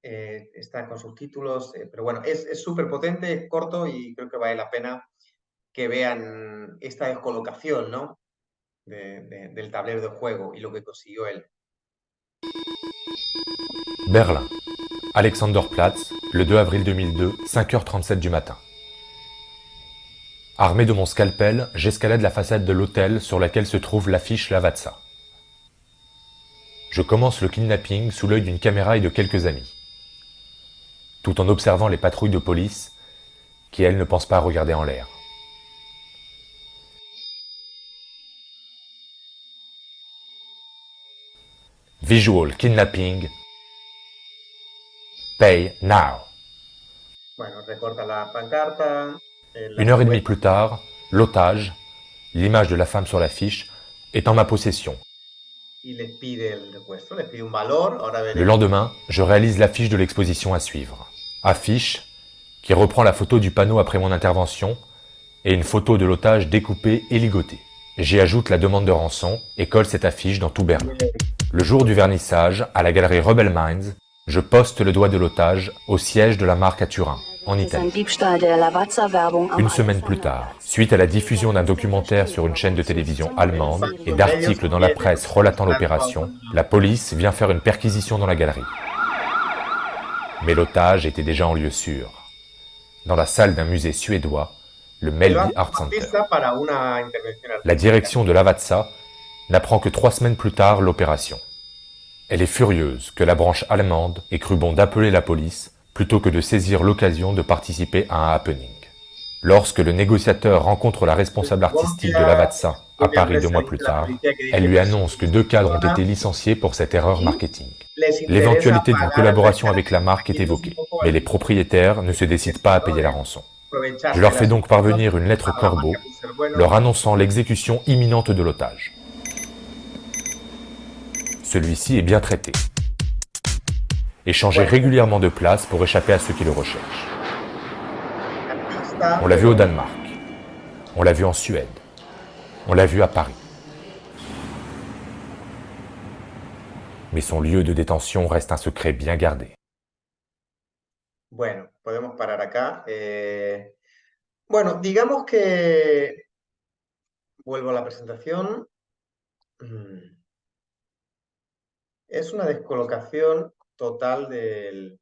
está con subtítulos, pero bueno, es súper potente, es corto y creo que vale la pena que vean esta descolocación, ¿no? Del tablero de juego y lo que consiguió él. Berlin, Alexanderplatz, le 2 avril 2002, 5h37 du matin. Armé de mon scalpel, j'escalade la façade de l'hôtel sur laquelle se trouve l'affiche Lavazza. Je commence le kidnapping sous l'œil d'une caméra et de quelques amis, tout en observant les patrouilles de police qui, elles, ne pensent pas regarder en l'air. Visual kidnapping. Pay now. Bueno, recorta la pancarta. 1h30 plus tard, l'otage, l'image de la femme sur l'affiche, est en ma possession. Y les pide el repuesto, les pide un valor. Ahora veremos. Le lendemain, je réalise l'affiche de l'exposition à suivre. Affiche qui reprend la photo du panneau après mon intervention et une photo de l'otage découpée et ligotée. J'y ajoute la demande de rançon et colle cette affiche dans tout Berlin. Le jour du vernissage, à la galerie Rebel Minds, je poste le doigt de l'otage au siège de la marque à Turin, en Italie. Une semaine plus tard, suite à la diffusion d'un documentaire sur une chaîne de télévision allemande et d'articles dans la presse relatant l'opération, la police vient faire une perquisition dans la galerie. Mais l'otage était déjà en lieu sûr, dans la salle d'un musée suédois, le Mellby Art Center. La direction de Lavazza n'apprend que 3 semaines plus tard l'opération. Elle est furieuse que la branche allemande ait cru bon d'appeler la police plutôt que de saisir l'occasion de participer à un happening. Lorsque le négociateur rencontre la responsable artistique de Lavazza à Paris 2 mois plus tard, elle lui annonce que 2 cadres ont été licenciés pour cette erreur marketing. L'éventualité d'une collaboration avec la marque est évoquée, mais les propriétaires ne se décident pas à payer la rançon. Je leur fais donc parvenir une lettre corbeau, leur annonçant l'exécution imminente de l'otage. Celui-ci est bien traité et changé régulièrement de place pour échapper à ceux qui le recherchent. On l'a vu au Danemark, on l'a vu en Suède, on l'a vu à Paris. Mais son lieu de détention reste un secret bien gardé. Bueno, podemos parar acá. Bueno, digamos que... Vuelvo a la presentación. Es una descolocación total del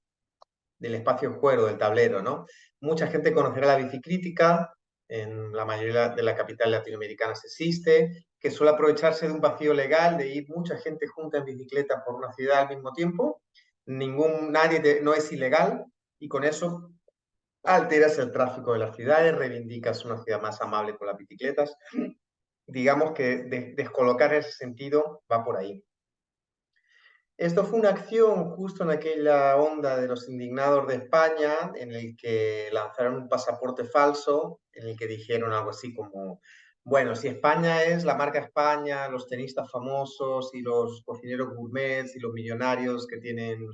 espacio de juego, del tablero, ¿no? Mucha gente conocerá la bicicrítica, en la mayoría de las capitales latinoamericanas existe, que suele aprovecharse de un vacío legal, de ir mucha gente junta en bicicleta por una ciudad al mismo tiempo. No es ilegal y con eso alteras el tráfico de las ciudades, reivindicas una ciudad más amable con las bicicletas. Digamos que descolocar en ese sentido va por ahí. Esto fue una acción justo en aquella onda de los indignados de España, en el que lanzaron un pasaporte falso, en el que dijeron algo así como, bueno, si España es la marca España, los tenistas famosos y los cocineros gourmets y los millonarios que tienen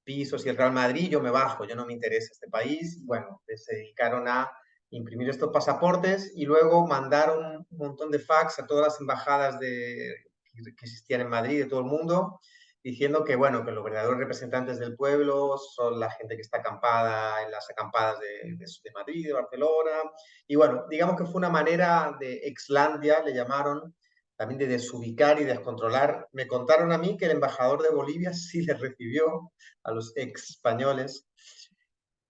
pisos y el Real Madrid, yo me bajo, yo no me interesa este país. Y bueno, se dedicaron a imprimir estos pasaportes y luego mandaron un montón de fax a todas las embajadas que existían en Madrid, de todo el mundo, diciendo que, bueno, que los verdaderos representantes del pueblo son la gente que está acampada en las acampadas de Madrid, de Barcelona. Y bueno, digamos que fue una manera de exlandia, le llamaron, también de desubicar y descontrolar. Me contaron a mí que el embajador de Bolivia sí les recibió a los ex españoles.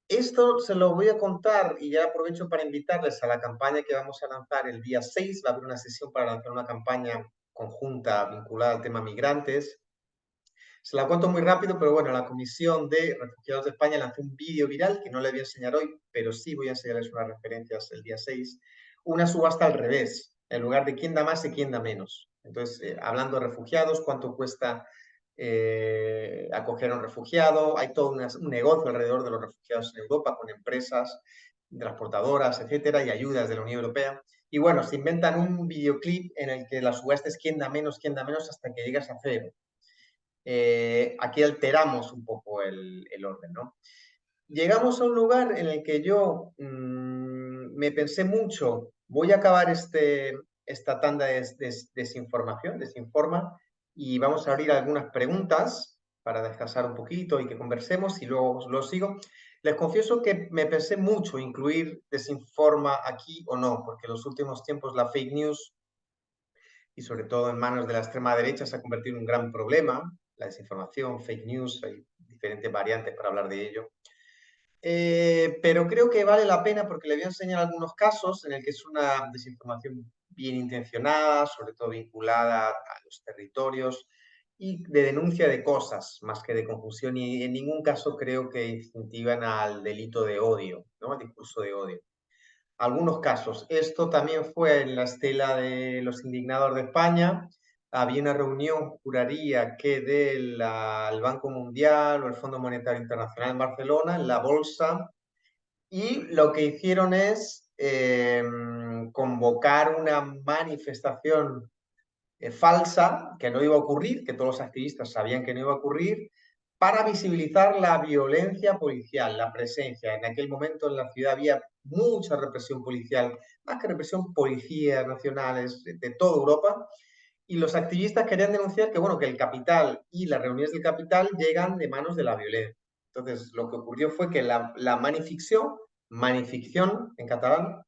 Esto se lo voy a contar y ya aprovecho para invitarles a la campaña que vamos a lanzar el día 6. Va a haber una sesión para lanzar una campaña conjunta vinculada al tema migrantes. Se la cuento muy rápido, pero bueno, la Comisión de Refugiados de España lanzó un vídeo viral que no les voy a enseñar hoy, pero sí voy a enseñarles unas referencias el día 6. Una subasta al revés, en lugar de quién da más y quién da menos. Entonces, hablando de refugiados, cuánto cuesta acoger a un refugiado. Hay todo un negocio alrededor de los refugiados en Europa con empresas, transportadoras, etcétera, y ayudas de la Unión Europea. Y bueno, se inventan un videoclip en el que la subasta es quién da menos, hasta que llegas a cero. Aquí alteramos un poco el orden, ¿no? Llegamos a un lugar en el que yo me pensé mucho, voy a acabar esta tanda de desinformación, desinforma, y vamos a abrir algunas preguntas para descansar un poquito y que conversemos y luego lo sigo. Les confieso que me pensé mucho incluir desinforma aquí o no, porque en los últimos tiempos la fake news, y sobre todo en manos de la extrema derecha, se ha convertido en un gran problema. La desinformación, fake news, hay diferentes variantes para hablar de ello. Pero creo que vale la pena porque le voy a enseñar algunos casos en el que es una desinformación bien intencionada, sobre todo vinculada a los territorios y de denuncia de cosas más que de confusión, y en ningún caso creo que incentivan al delito de odio, ¿no? Al discurso de odio. Algunos casos. Esto también fue en la estela de los indignados de España. Había una reunión, juraría que del Banco Mundial o el Fondo Monetario Internacional en Barcelona, en la bolsa, y lo que hicieron es convocar una manifestación falsa, que no iba a ocurrir, que todos los activistas sabían que no iba a ocurrir, para visibilizar la violencia policial, la presencia. En aquel momento en la ciudad había mucha represión policial, más que represión, policías nacionales de toda Europa, y los activistas querían denunciar que, bueno, que el capital y las reuniones del capital llegan de manos de la violencia. Entonces, lo que ocurrió fue que la manificción en catalán,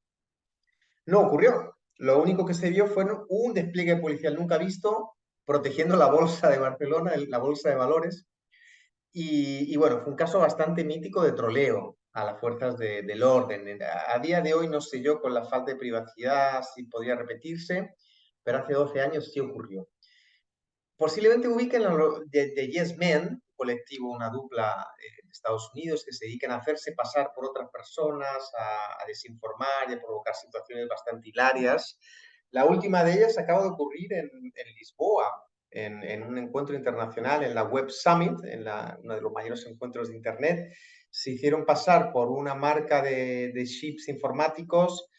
no ocurrió. Lo único que se vio fue un despliegue policial nunca visto protegiendo la bolsa de Barcelona, la bolsa de valores. Y bueno, fue un caso bastante mítico de troleo a las fuerzas del orden. A día de hoy no sé yo, con la falta de privacidad, si podría repetirse, pero hace 12 años sí ocurrió. Posiblemente ubiquen de Yes Men, un colectivo, una dupla de Estados Unidos que se dedican a hacerse pasar por otras personas, a desinformar y a provocar situaciones bastante hilarias. La última de ellas acaba de ocurrir en Lisboa, en un encuentro internacional, en la Web Summit, uno de los mayores encuentros de Internet. Se hicieron pasar por una marca de chips informáticos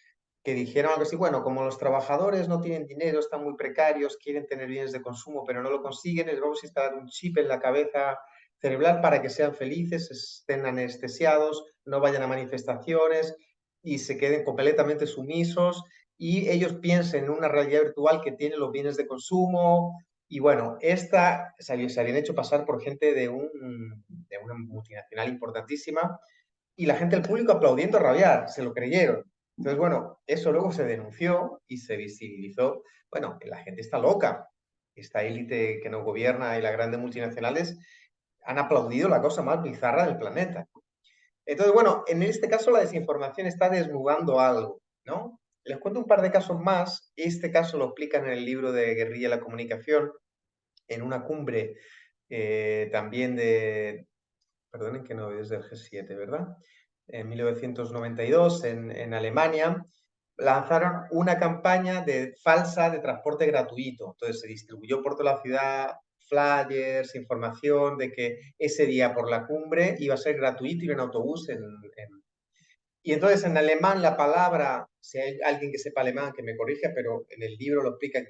que dijeron algo así, bueno, como los trabajadores no tienen dinero, están muy precarios, quieren tener bienes de consumo, pero no lo consiguen, les vamos a instalar un chip en la cabeza cerebral para que sean felices, estén anestesiados, no vayan a manifestaciones y se queden completamente sumisos, y ellos piensen en una realidad virtual que tiene los bienes de consumo. Y bueno, se habían hecho pasar por gente de una multinacional importantísima, y la gente, el público aplaudiendo a rabiar, se lo creyeron. Entonces, bueno, eso luego se denunció y se visibilizó. Bueno, la gente está loca. Esta élite que nos gobierna y las grandes multinacionales han aplaudido la cosa más bizarra del planeta. Entonces, bueno, en este caso la desinformación está desnudando algo, ¿no? Les cuento un par de casos más. Este caso lo explican en el libro de Guerrilla de la Comunicación, en una cumbre también perdonen que no es del G7, ¿verdad? En 1992, en Alemania, lanzaron una campaña falsa de transporte gratuito. Entonces se distribuyó por toda la ciudad flyers, información de que ese día por la cumbre iba a ser gratuito ir en autobús. Y entonces en alemán la palabra, si hay alguien que sepa alemán que me corrija, pero en el libro lo explican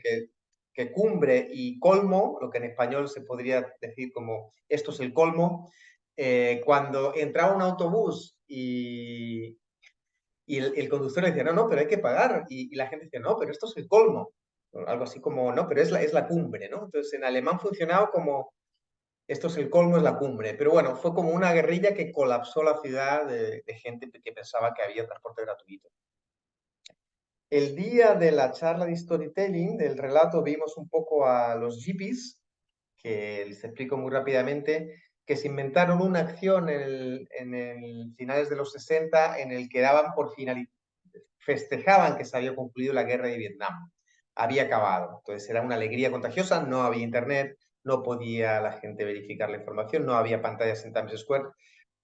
que cumbre y colmo, lo que en español se podría decir como esto es el colmo, cuando entraba un autobús y el conductor decía, no, no, pero hay que pagar. Y la gente decía, no, pero esto es el colmo. Algo así como, no, pero es la cumbre, ¿no? Entonces en alemán funcionaba como, esto es el colmo, es la cumbre. Pero bueno, fue como una guerrilla que colapsó la ciudad de gente que pensaba que había transporte gratuito. El día de la charla de storytelling, del relato, vimos un poco a los hippies, que les explico muy rápidamente, que se inventaron una acción en el finales de los 60 en el que daban por festejaban que se había concluido la guerra de Vietnam. Había acabado. Entonces era una alegría contagiosa, no había internet, no podía la gente verificar la información, no había pantallas en Times Square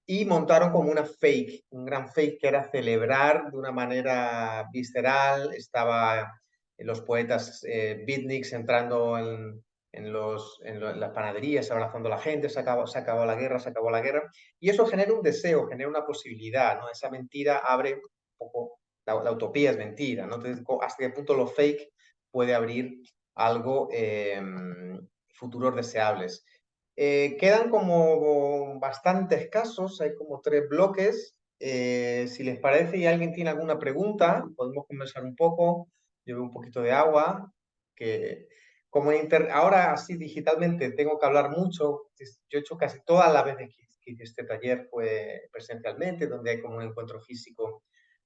y montaron como una fake, un gran fake que era celebrar de una manera visceral. Estaba los poetas beatniks entrando en las panaderías, abrazando a la gente, se acabó la guerra, se acabó la guerra. Y eso genera un deseo, genera una posibilidad, ¿no? Esa mentira abre un poco, la utopía es mentira, ¿no? Entonces, hasta qué punto lo fake puede abrir algo, futuros deseables. Quedan como bastantes casos, hay como 3 bloques. Si les parece y alguien tiene alguna pregunta, podemos conversar un poco. Yo veo un poquito de agua, que como ahora así digitalmente tengo que hablar mucho. Yo he hecho casi todas las veces que hice este taller fue presencialmente, donde hay como un encuentro físico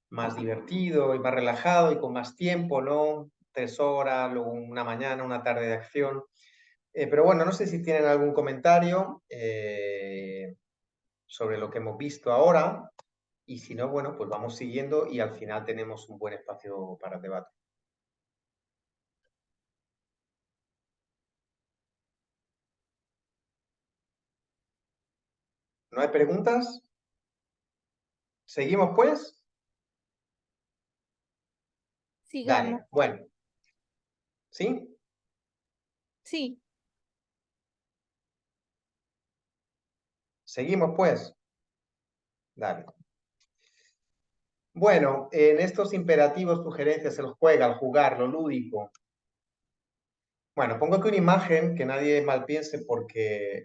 más divertido y más relajado y con más tiempo, ¿no? 3 horas, luego una mañana, una tarde de acción. Pero bueno, no sé si tienen algún comentario sobre lo que hemos visto ahora y si no, bueno, pues vamos siguiendo y al final tenemos un buen espacio para el debate. ¿No hay preguntas? ¿Seguimos pues? Sigamos. Dale, bueno. ¿Sí? Sí. ¿Seguimos pues? Dale. Bueno, en estos imperativos, sugerencias, el juega, el jugar, lo lúdico. Bueno, pongo aquí una imagen que nadie mal piense porque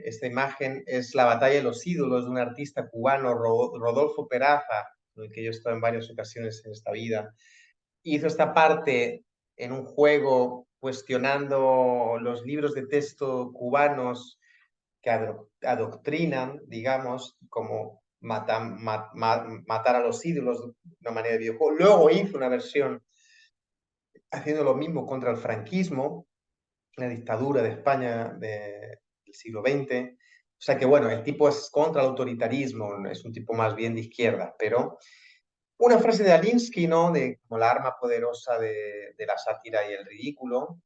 esta imagen es la batalla de los ídolos de un artista cubano, Rodolfo Peraza, con el que yo he estado en varias ocasiones en esta vida. Hizo esta parte en un juego cuestionando los libros de texto cubanos que adoctrinan, digamos, como matar a los ídolos de una manera de videojuego. Luego hizo una versión haciendo lo mismo contra el franquismo, la dictadura de España del siglo XX. O sea que, bueno, el tipo es contra el autoritarismo, es un tipo más bien de izquierda, pero una frase de Alinsky, ¿no? De como la arma poderosa de la sátira y el ridículo.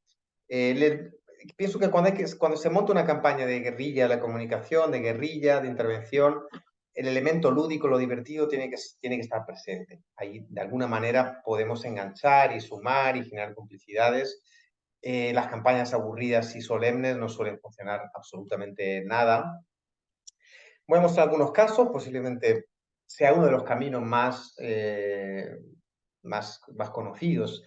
Pienso que cuando se monta una campaña de guerrilla, la comunicación, de guerrilla, de intervención, el elemento lúdico, lo divertido, tiene que estar presente. Ahí, de alguna manera, podemos enganchar y sumar y generar complicidades. Las campañas aburridas y solemnes no suelen funcionar absolutamente nada. Voy a mostrar algunos casos, posiblemente sea uno de los caminos más conocidos.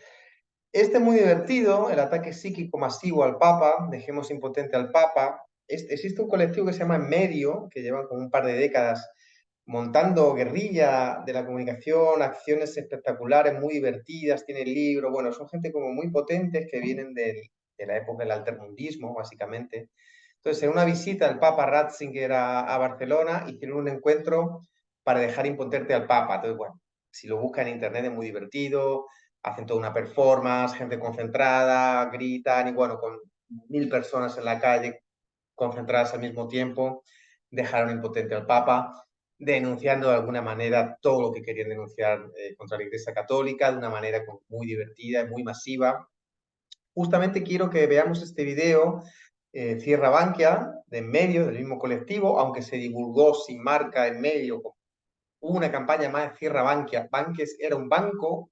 Este es muy divertido, el ataque psíquico masivo al Papa, dejemos impotente al Papa. Existe un colectivo que se llama En Medio, que llevan como un par de décadas montando guerrilla de la comunicación, acciones espectaculares, muy divertidas, tienen libros, bueno, son gente como muy potentes que vienen de la época del altermundismo, básicamente. Entonces, en una visita el Papa Ratzinger a Barcelona, hicieron un encuentro para dejar impotente al Papa. Entonces, bueno, si lo buscan en internet es muy divertido, hacen toda una performance, gente concentrada, gritan y bueno, con 1000 personas en la calle concentradas al mismo tiempo, dejaron impotente al Papa, denunciando de alguna manera todo lo que querían denunciar contra la Iglesia Católica, de una manera muy divertida y muy masiva. Justamente quiero que veamos este video, Cierra Bankia, de En Medio, del mismo colectivo, aunque se divulgó sin marca En Medio. Hubo una campaña más de Cierra Bankia. Banques era un banco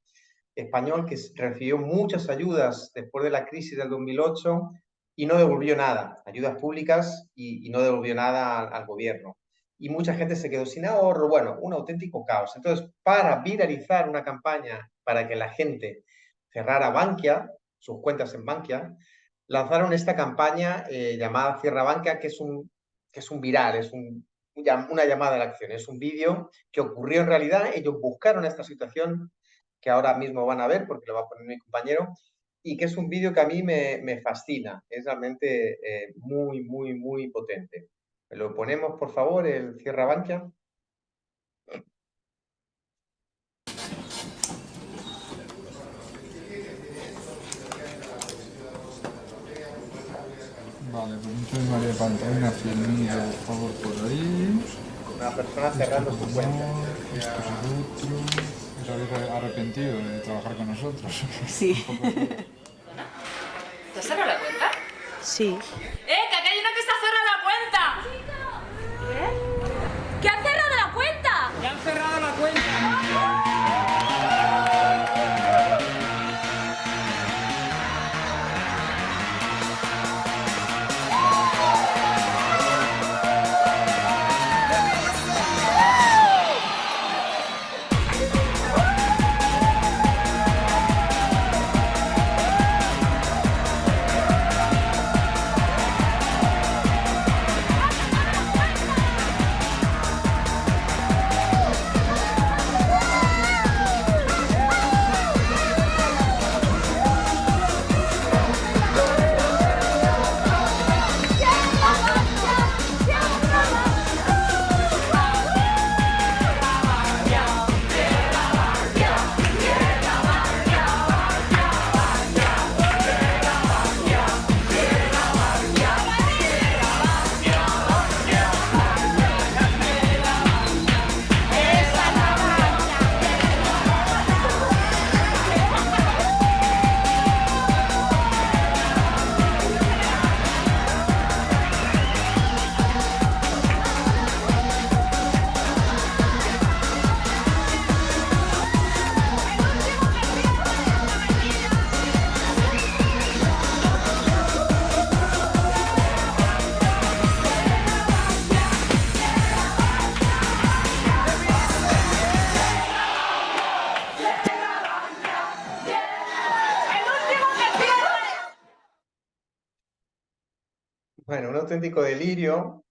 español que recibió muchas ayudas después de la crisis del 2008 y no devolvió nada, ayudas públicas y no devolvió nada al gobierno. Y mucha gente se quedó sin ahorro, bueno, un auténtico caos. Entonces, para viralizar una campaña para que la gente cerrara Bankia, sus cuentas en Bankia, lanzaron esta campaña llamada Cierra Bankia, que es un viral, una llamada a la acción, es un vídeo que ocurrió en realidad, ellos buscaron esta situación que ahora mismo van a ver porque lo va a poner mi compañero, y que es un vídeo que a mí me fascina, es realmente muy, muy, muy potente. Lo ponemos, por favor, el Cierra Bankia. Vale, pues entonces María Pantalla, filmilla, por favor, por ahí. Una persona cerrando su cuenta. Esto es el otro. ¿Os habéis arrepentido de trabajar con nosotros? Sí. ¿Te has cerrado la cuenta? Sí. ¡Que acá hay uno que está cerrando la cuenta! ¿Qué? ¿Que han cerrado la cuenta? ¡Ya han cerrado la cuenta! Bueno, un auténtico delirio,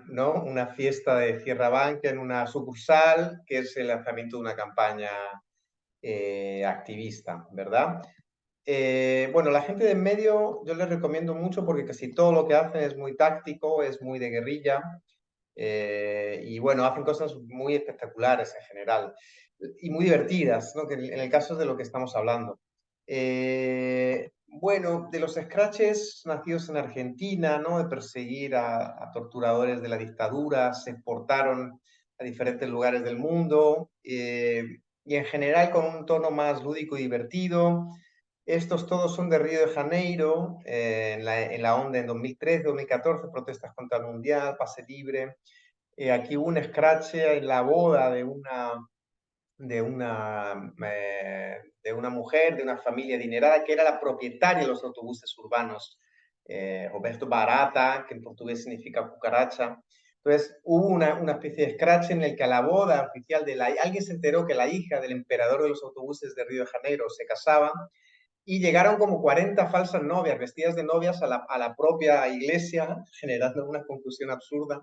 ¿no? Una fiesta de Cierra Bankia en una sucursal, que es el lanzamiento de una campaña activista, ¿verdad? Bueno, la gente de en medio yo les recomiendo mucho porque casi todo lo que hacen es muy táctico, es muy de guerrilla, y bueno, hacen cosas muy espectaculares en general y muy divertidas, ¿no? Que en el caso es de lo que estamos hablando. Bueno, de los scratches nacidos en Argentina, ¿no? De perseguir a torturadores de la dictadura, se exportaron a diferentes lugares del mundo, y en general con un tono más lúdico y divertido. Estos todos son de Río de Janeiro, en la onda en 2013, 2014, protestas contra el Mundial, pase libre. Aquí hubo un scratch en la boda de una mujer, de una familia adinerada, que era la propietaria de los autobuses urbanos, Roberto Barata, que en portugués significa cucaracha. Entonces hubo una especie de scratch en el que a la boda oficial alguien se enteró que la hija del emperador de los autobuses de Río de Janeiro se casaba, y llegaron como 40 falsas novias, vestidas de novias a la propia iglesia, generando una confusión absurda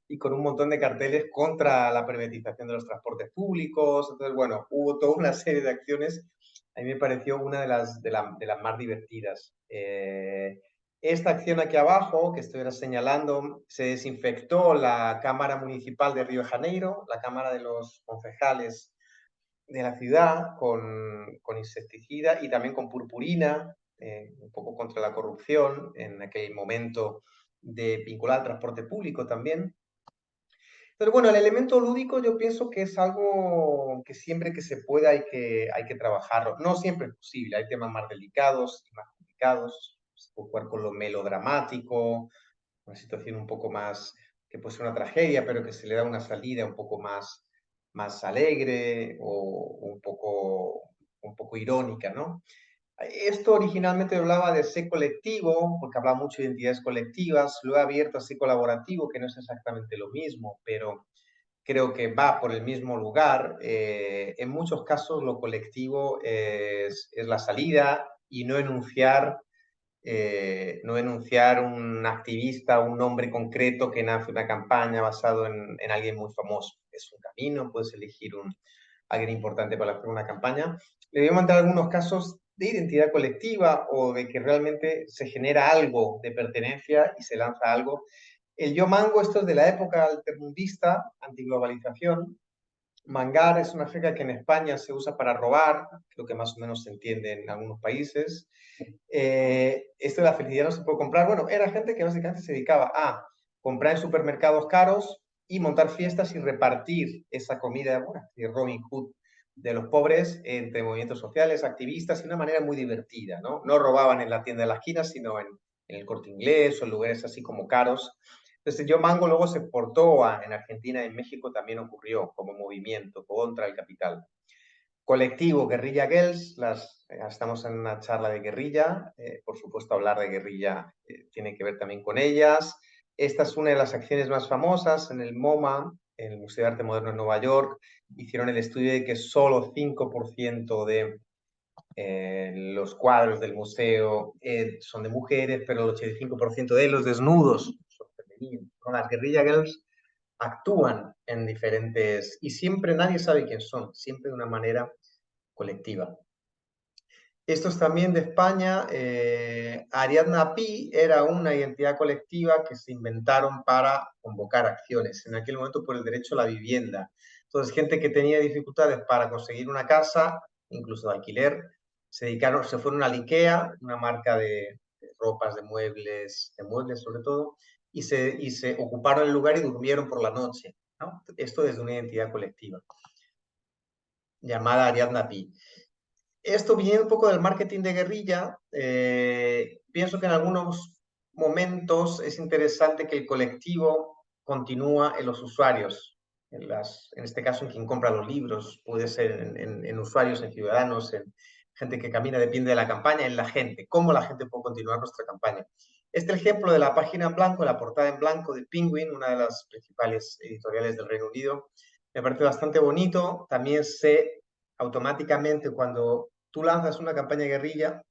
y con un montón de carteles contra la privatización de los transportes públicos. Entonces, bueno, hubo toda una serie de acciones. A mí me pareció una de las más divertidas. Esta acción aquí abajo, que estoy ahora señalando, se desinfectó la Cámara Municipal de Río de Janeiro, la Cámara de los Concejales de la ciudad, con insecticida y también con purpurina, un poco contra la corrupción, en aquel momento de vincular al transporte público también. Pero bueno, el elemento lúdico yo pienso que es algo que siempre que se pueda hay que trabajarlo. No siempre es posible, hay temas más delicados y más complicados. Se puede jugar con lo melodramático, una situación un poco más, que puede ser una tragedia, pero que se le da una salida un poco más alegre o un poco irónica, ¿no? Esto originalmente hablaba de C colectivo, porque hablaba mucho de identidades colectivas, lo he abierto a C colaborativo, que no es exactamente lo mismo, pero creo que va por el mismo lugar. En muchos casos lo colectivo es la salida y no enunciar no denunciar un activista, un nombre concreto que nace una campaña basado en alguien muy famoso. Es un camino, puedes elegir alguien importante para hacer una campaña. Le voy a mandar algunos casos de identidad colectiva o de que realmente se genera algo de pertenencia y se lanza algo. El Yo Mango, esto es de la época altermundista, antiglobalización. Mangar es una jerga que en España se usa para robar, creo que más o menos se entiende en algunos países. Esto de la felicidad no se puede comprar. Bueno, era gente que básicamente se dedicaba a comprar en supermercados caros y montar fiestas y repartir esa comida, bueno, de Robin Hood de los pobres entre movimientos sociales, activistas, de una manera muy divertida, ¿no? No robaban en la tienda de la esquina, sino en el Corte Inglés o en lugares así como caros. Entonces, Yo Mango luego se exportó en Argentina y en México también ocurrió como movimiento contra el capital. Colectivo Guerrilla Girls, estamos en una charla de guerrilla, por supuesto hablar de guerrilla tiene que ver también con ellas. Esta es una de las acciones más famosas en el MoMA, en el Museo de Arte Moderno de Nueva York. Hicieron el estudio de que solo 5% de los cuadros del museo son de mujeres, pero el 85% de los desnudos son femeninos. Las Guerrilla Girls actúan en diferentes, y siempre nadie sabe quién son, siempre de una manera colectiva. Esto es también de España. Ariadna Pi era una identidad colectiva que se inventaron para convocar acciones, en aquel momento por el derecho a la vivienda. Entonces, gente que tenía dificultades para conseguir una casa, incluso de alquiler, se fueron a Ikea, una marca de ropas, de muebles sobre todo, y se ocuparon el lugar y durmieron por la noche, ¿no? Esto desde una identidad colectiva, llamada Ariadna Pi. Esto viene un poco del marketing de guerrilla. Pienso que en algunos momentos es interesante que el colectivo continúa en los usuarios, en este caso en quien compra los libros, puede ser en usuarios, en ciudadanos, en gente que camina, depende de la campaña, en la gente, cómo la gente puede continuar nuestra campaña. Este ejemplo de la página en blanco, la portada en blanco de Penguin, una de las principales editoriales del Reino Unido, me parece bastante bonito. También sé automáticamente cuando tú lanzas una campaña de guerrilla,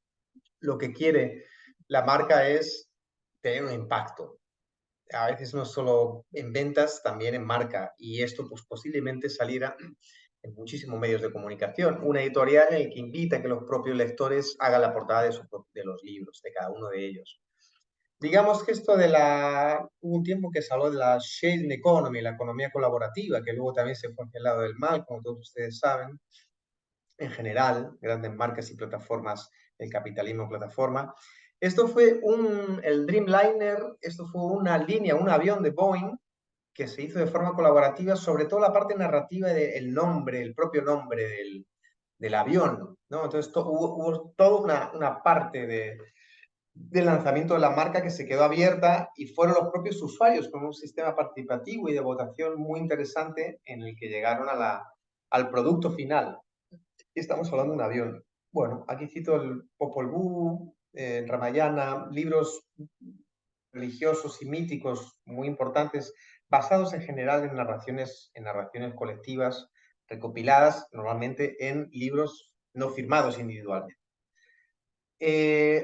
lo que quiere la marca es tener un impacto. A veces no solo en ventas, también en marca. Y esto pues, posiblemente saliera en muchísimos medios de comunicación. Una editorial en la que invita a que los propios lectores hagan la portada de los libros, de cada uno de ellos. Digamos que esto hubo un tiempo que se habló de la sharing economy, la economía colaborativa, que luego también se fue hacia el lado del mal, como todos ustedes saben. En general, grandes marcas y plataformas, el capitalismo en plataforma. Esto fue el Dreamliner, esto fue una línea, un avión de Boeing que se hizo de forma colaborativa, sobre todo la parte narrativa del nombre, el propio nombre del avión, ¿no? Entonces hubo toda una parte del lanzamiento de la marca que se quedó abierta y fueron los propios usuarios con un sistema participativo y de votación muy interesante en el que llegaron al producto final. Estamos hablando de un avión. Bueno, aquí cito el Popol Vuh, Ramayana, libros religiosos y míticos muy importantes, basados en general en narraciones colectivas, recopiladas normalmente en libros no firmados individualmente.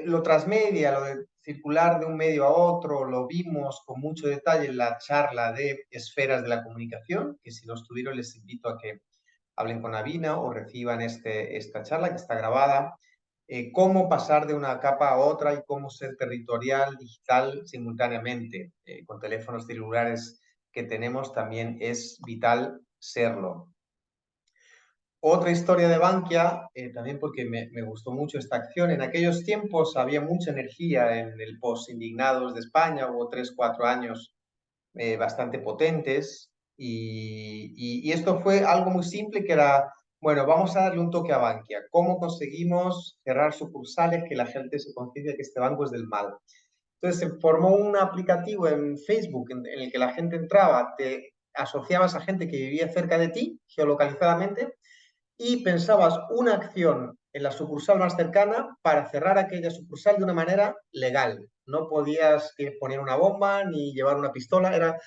Lo transmedia, lo de circular de un medio a otro, lo vimos con mucho detalle en la charla de esferas de la comunicación, que si no estuvieron les invito a que hablen con Avina o reciban esta charla que está grabada. Cómo pasar de una capa a otra y cómo ser territorial, digital, simultáneamente. Con teléfonos celulares que tenemos también es vital serlo. Otra historia de Bankia, también porque me gustó mucho esta acción. En aquellos tiempos había mucha energía en el post-indignados de España, hubo 3-4 años bastante potentes, y esto fue algo muy simple que era, bueno, vamos a darle un toque a Bankia. ¿Cómo conseguimos cerrar sucursales que la gente se conciencie que este banco es del mal? Entonces se formó un aplicativo en Facebook en el que la gente entraba, te asociabas a gente que vivía cerca de ti, geolocalizadamente, y pensabas una acción en la sucursal más cercana para cerrar aquella sucursal de una manera legal. No podías poner una bomba ni llevar una pistola. Era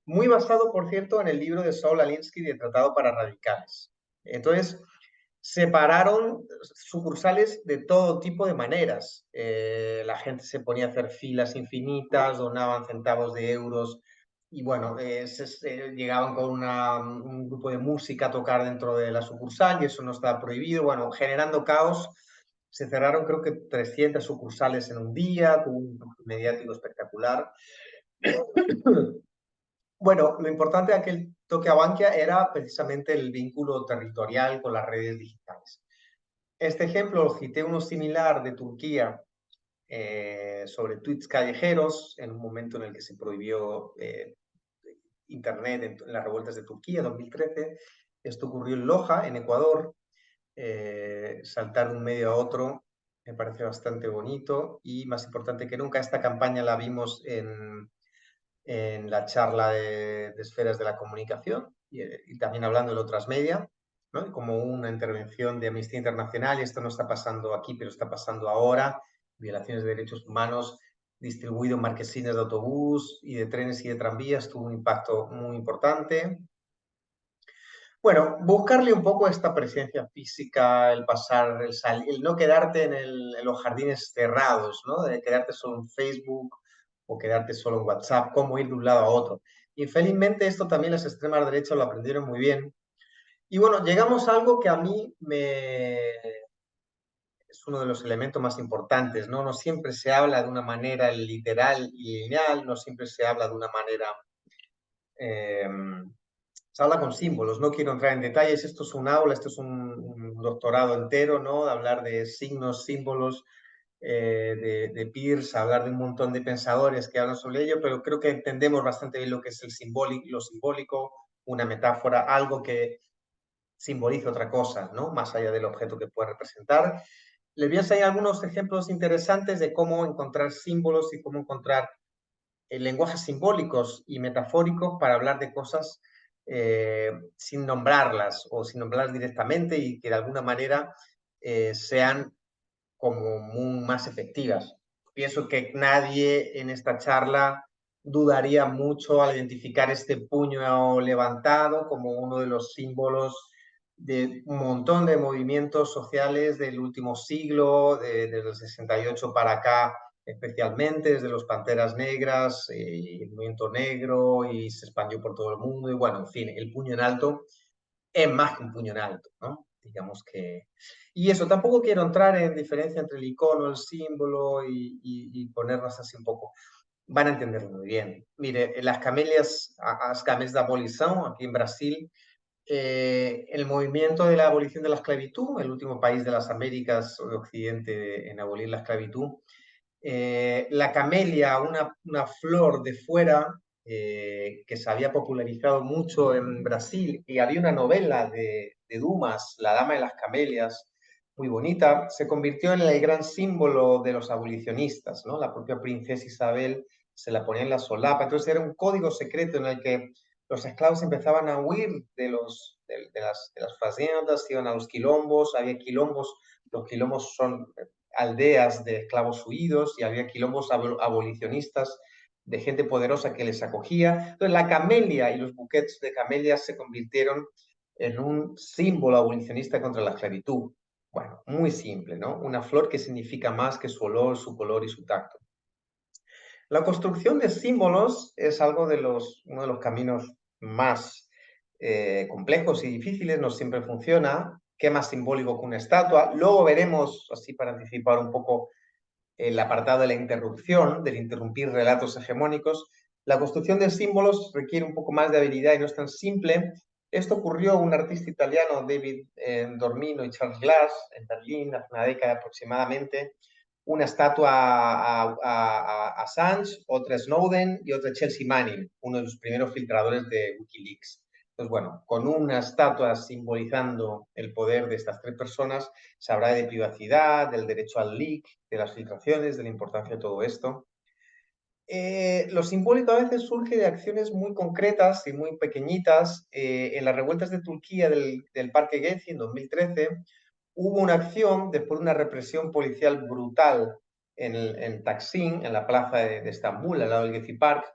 muy basado, por cierto, en el libro de Saul Alinsky de Tratado para Radicales. Entonces, separaron sucursales de todo tipo de maneras. La gente se ponía a hacer filas infinitas, donaban centavos de euros y bueno, llegaban con un grupo de música a tocar dentro de la sucursal y eso no estaba prohibido. Bueno, generando caos, se cerraron creo que 300 sucursales en un día, tuvo un impacto mediático espectacular. Bueno, lo importante de aquel toque a Bankia era precisamente el vínculo territorial con las redes digitales. Este ejemplo lo cité uno similar de Turquía sobre tweets callejeros en un momento en el que se prohibió Internet en las revueltas de Turquía, 2013. Esto ocurrió en Loja, en Ecuador. Saltar de un medio a otro me parece bastante bonito y más importante que nunca, esta campaña la vimos en la charla de esferas de la comunicación y también hablando de otras media, ¿no? Como una intervención de Amnistía Internacional, y esto no está pasando aquí, pero está pasando ahora, violaciones de derechos humanos distribuido en marquesines de autobús y de trenes y de tranvías, tuvo un impacto muy importante. Bueno, buscarle un poco esta presencia física, el pasar, el salir, el no quedarte en los jardines cerrados, ¿no? De quedarte solo en Facebook o quedarte solo en WhatsApp, cómo ir de un lado a otro. Y felizmente esto también las extremas derechas lo aprendieron muy bien. Y bueno, llegamos a algo que a mí es uno de los elementos más importantes, ¿no? No siempre se habla de una manera literal y lineal, no siempre se habla de una manera... se habla con símbolos, no quiero entrar en detalles, esto es un aula, esto es un doctorado entero, ¿no? De hablar de signos, símbolos, de Peirce, hablar de un montón de pensadores que hablan sobre ello, pero creo que entendemos bastante bien lo que es lo simbólico, una metáfora, algo que simboliza otra cosa, ¿no? Más allá del objeto que puede representar. Les voy a enseñar algunos ejemplos interesantes de cómo encontrar símbolos y cómo encontrar lenguajes simbólicos y metafóricos para hablar de cosas sin nombrarlas o sin nombrarlas directamente y que de alguna manera sean como más efectivas. Pienso que nadie en esta charla dudaría mucho al identificar este puño levantado como uno de los símbolos de un montón de movimientos sociales del último siglo, desde el 68 para acá, especialmente desde los Panteras Negras, el movimiento negro, y se expandió por todo el mundo. Y bueno, en fin, el puño en alto es más que un puño en alto, ¿no? Digamos que... Y eso, tampoco quiero entrar en diferencia entre el icono, el símbolo y ponernos así un poco. Van a entenderlo muy bien. Mire, las camélias, as camélias da abolição, aquí en Brasil, el movimiento de la abolición de la esclavitud, el último país de las Américas o de Occidente en abolir la esclavitud, la camelia, una flor de fuera que se había popularizado mucho en Brasil, y había una novela de Dumas, La Dama de las Camelias, muy bonita, se convirtió en el gran símbolo de los abolicionistas, ¿no? La propia princesa Isabel se la ponía en la solapa, entonces era un código secreto en el que los esclavos empezaban a huir de las fazendas, iban a los quilombos, había quilombos, los quilombos son aldeas de esclavos huidos y había quilombos abolicionistas de gente poderosa que les acogía. Entonces la camelia y los buquets de camelias se convirtieron en un símbolo abolicionista contra la esclavitud. Bueno, muy simple, ¿no? Una flor que significa más que su olor, su color y su tacto. La construcción de símbolos es uno de los caminos más complejos y difíciles, no siempre funciona. ¿Qué más simbólico que una estatua? Luego veremos, así para anticipar un poco el apartado de la interrupción, del interrumpir relatos hegemónicos. La construcción de símbolos requiere un poco más de habilidad y no es tan simple. Esto ocurrió a un artista italiano, David Dormino y Charles Glass, en Berlín, hace una década aproximadamente. Una estatua a Assange, otra a Snowden y otra a Chelsea Manning, uno de los primeros filtradores de Wikileaks. Pues bueno, con una estatua simbolizando el poder de estas tres personas, se habla de privacidad, del derecho al leak, de las filtraciones, de la importancia de todo esto. Lo simbólico a veces surge de acciones muy concretas y muy pequeñitas. En las revueltas de Turquía del Parque Gezi en 2013, hubo una acción después de una represión policial brutal en Taksim, en la plaza de Estambul, al lado del Gezi Park.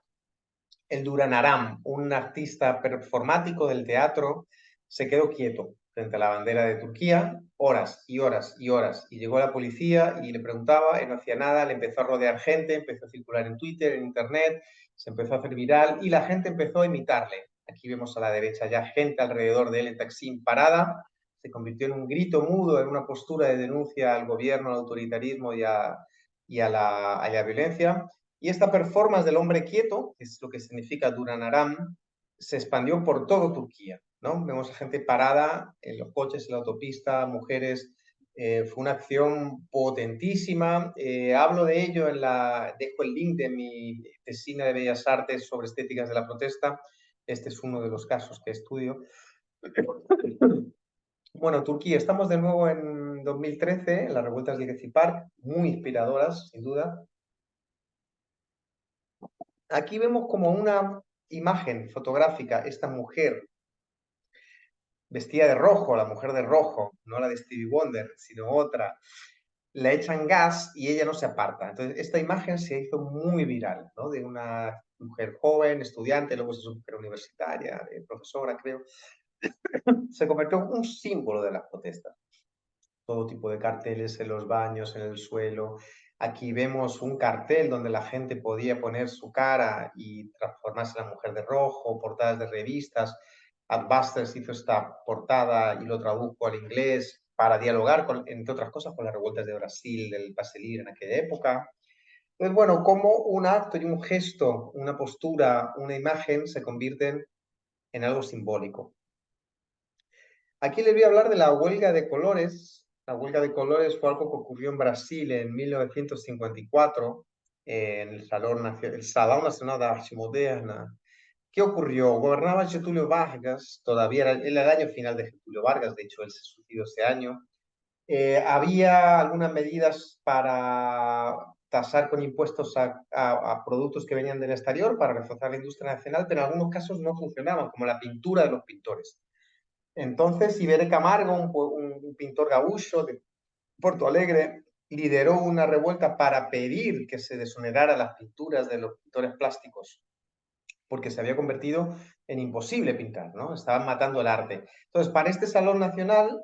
El Duran Aram, un artista performático del teatro, se quedó quieto frente a la bandera de Turquía, horas y horas y horas. Y llegó la policía y le preguntaba, él no hacía nada, le empezó a rodear gente, empezó a circular en Twitter, en Internet, se empezó a hacer viral y la gente empezó a imitarle. Aquí vemos a la derecha ya gente alrededor de él en Taksim parada, se convirtió en un grito mudo, en una postura de denuncia al gobierno, al autoritarismo y a la violencia. Y esta performance del hombre quieto, que es lo que significa Duran Aram, se expandió por todo Turquía, ¿no? Vemos a gente parada en los coches, en la autopista, mujeres. Fue una acción potentísima. Hablo de ello dejo el link de mi tesina de Bellas Artes sobre estéticas de la protesta. Este es uno de los casos que estudio. Bueno, Turquía, estamos de nuevo en 2013, en las revueltas de Gezi Park, muy inspiradoras, sin duda. Aquí vemos como una imagen fotográfica, esta mujer vestida de rojo, la mujer de rojo, no la de Stevie Wonder, sino otra, le echan gas y ella no se aparta. Entonces, esta imagen se hizo muy viral, ¿no? De una mujer joven, estudiante, luego se supo que era universitaria, profesora, creo. Se convirtió en un símbolo de las protestas. Todo tipo de carteles en los baños, en el suelo. Aquí vemos un cartel donde la gente podía poner su cara y transformarse en la mujer de rojo, portadas de revistas. Adbusters hizo esta portada y lo tradujo al inglés para dialogar, entre otras cosas, con las revueltas de Brasil, del Brasilir en aquella época. Entonces, bueno, como un acto y un gesto, una postura, una imagen se convierten en algo simbólico. Aquí les voy a hablar de la huelga de colores. La huelga de colores fue algo que ocurrió en Brasil en 1954, en el Salón Nacional de Arte Moderna. ¿Qué ocurrió? Gobernaba Getúlio Vargas, todavía era el año final de Getúlio Vargas, de hecho él se suicidó ese año. Había algunas medidas para tasar con impuestos a productos que venían del exterior para reforzar la industria nacional, pero en algunos casos no funcionaban, como la pintura de los pintores. Entonces, Iberê Camargo, un pintor gaúcho de Porto Alegre, lideró una revuelta para pedir que se desonerara las pinturas de los pintores plásticos, porque se había convertido en imposible pintar, ¿no? Estaban matando el arte. Entonces, para este Salón Nacional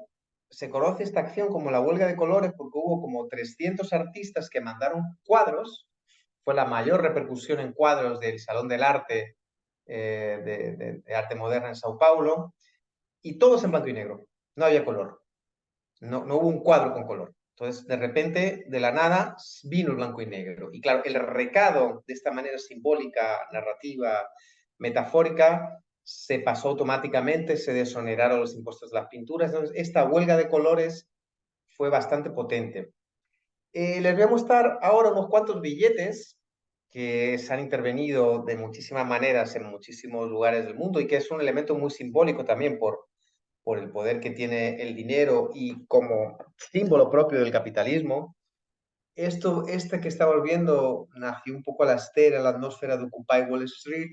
se conoce esta acción como la huelga de colores porque hubo como 300 artistas que mandaron cuadros. Fue la mayor repercusión en cuadros del Salón del Arte, de Arte Moderna en Sao Paulo. Y todos en blanco y negro, no había color, no hubo un cuadro con color. Entonces, de repente, de la nada, vino el blanco y negro. Y claro, el recado de esta manera simbólica, narrativa, metafórica, se pasó automáticamente, se desoneraron los impuestos de las pinturas. Entonces, esta huelga de colores fue bastante potente. Les voy a mostrar ahora unos cuantos billetes que se han intervenido de muchísimas maneras en muchísimos lugares del mundo y que es un elemento muy simbólico también por el poder que tiene el dinero y como símbolo propio del capitalismo. Este que estamos viendo nació un poco a la estera, la atmósfera de Occupy Wall Street.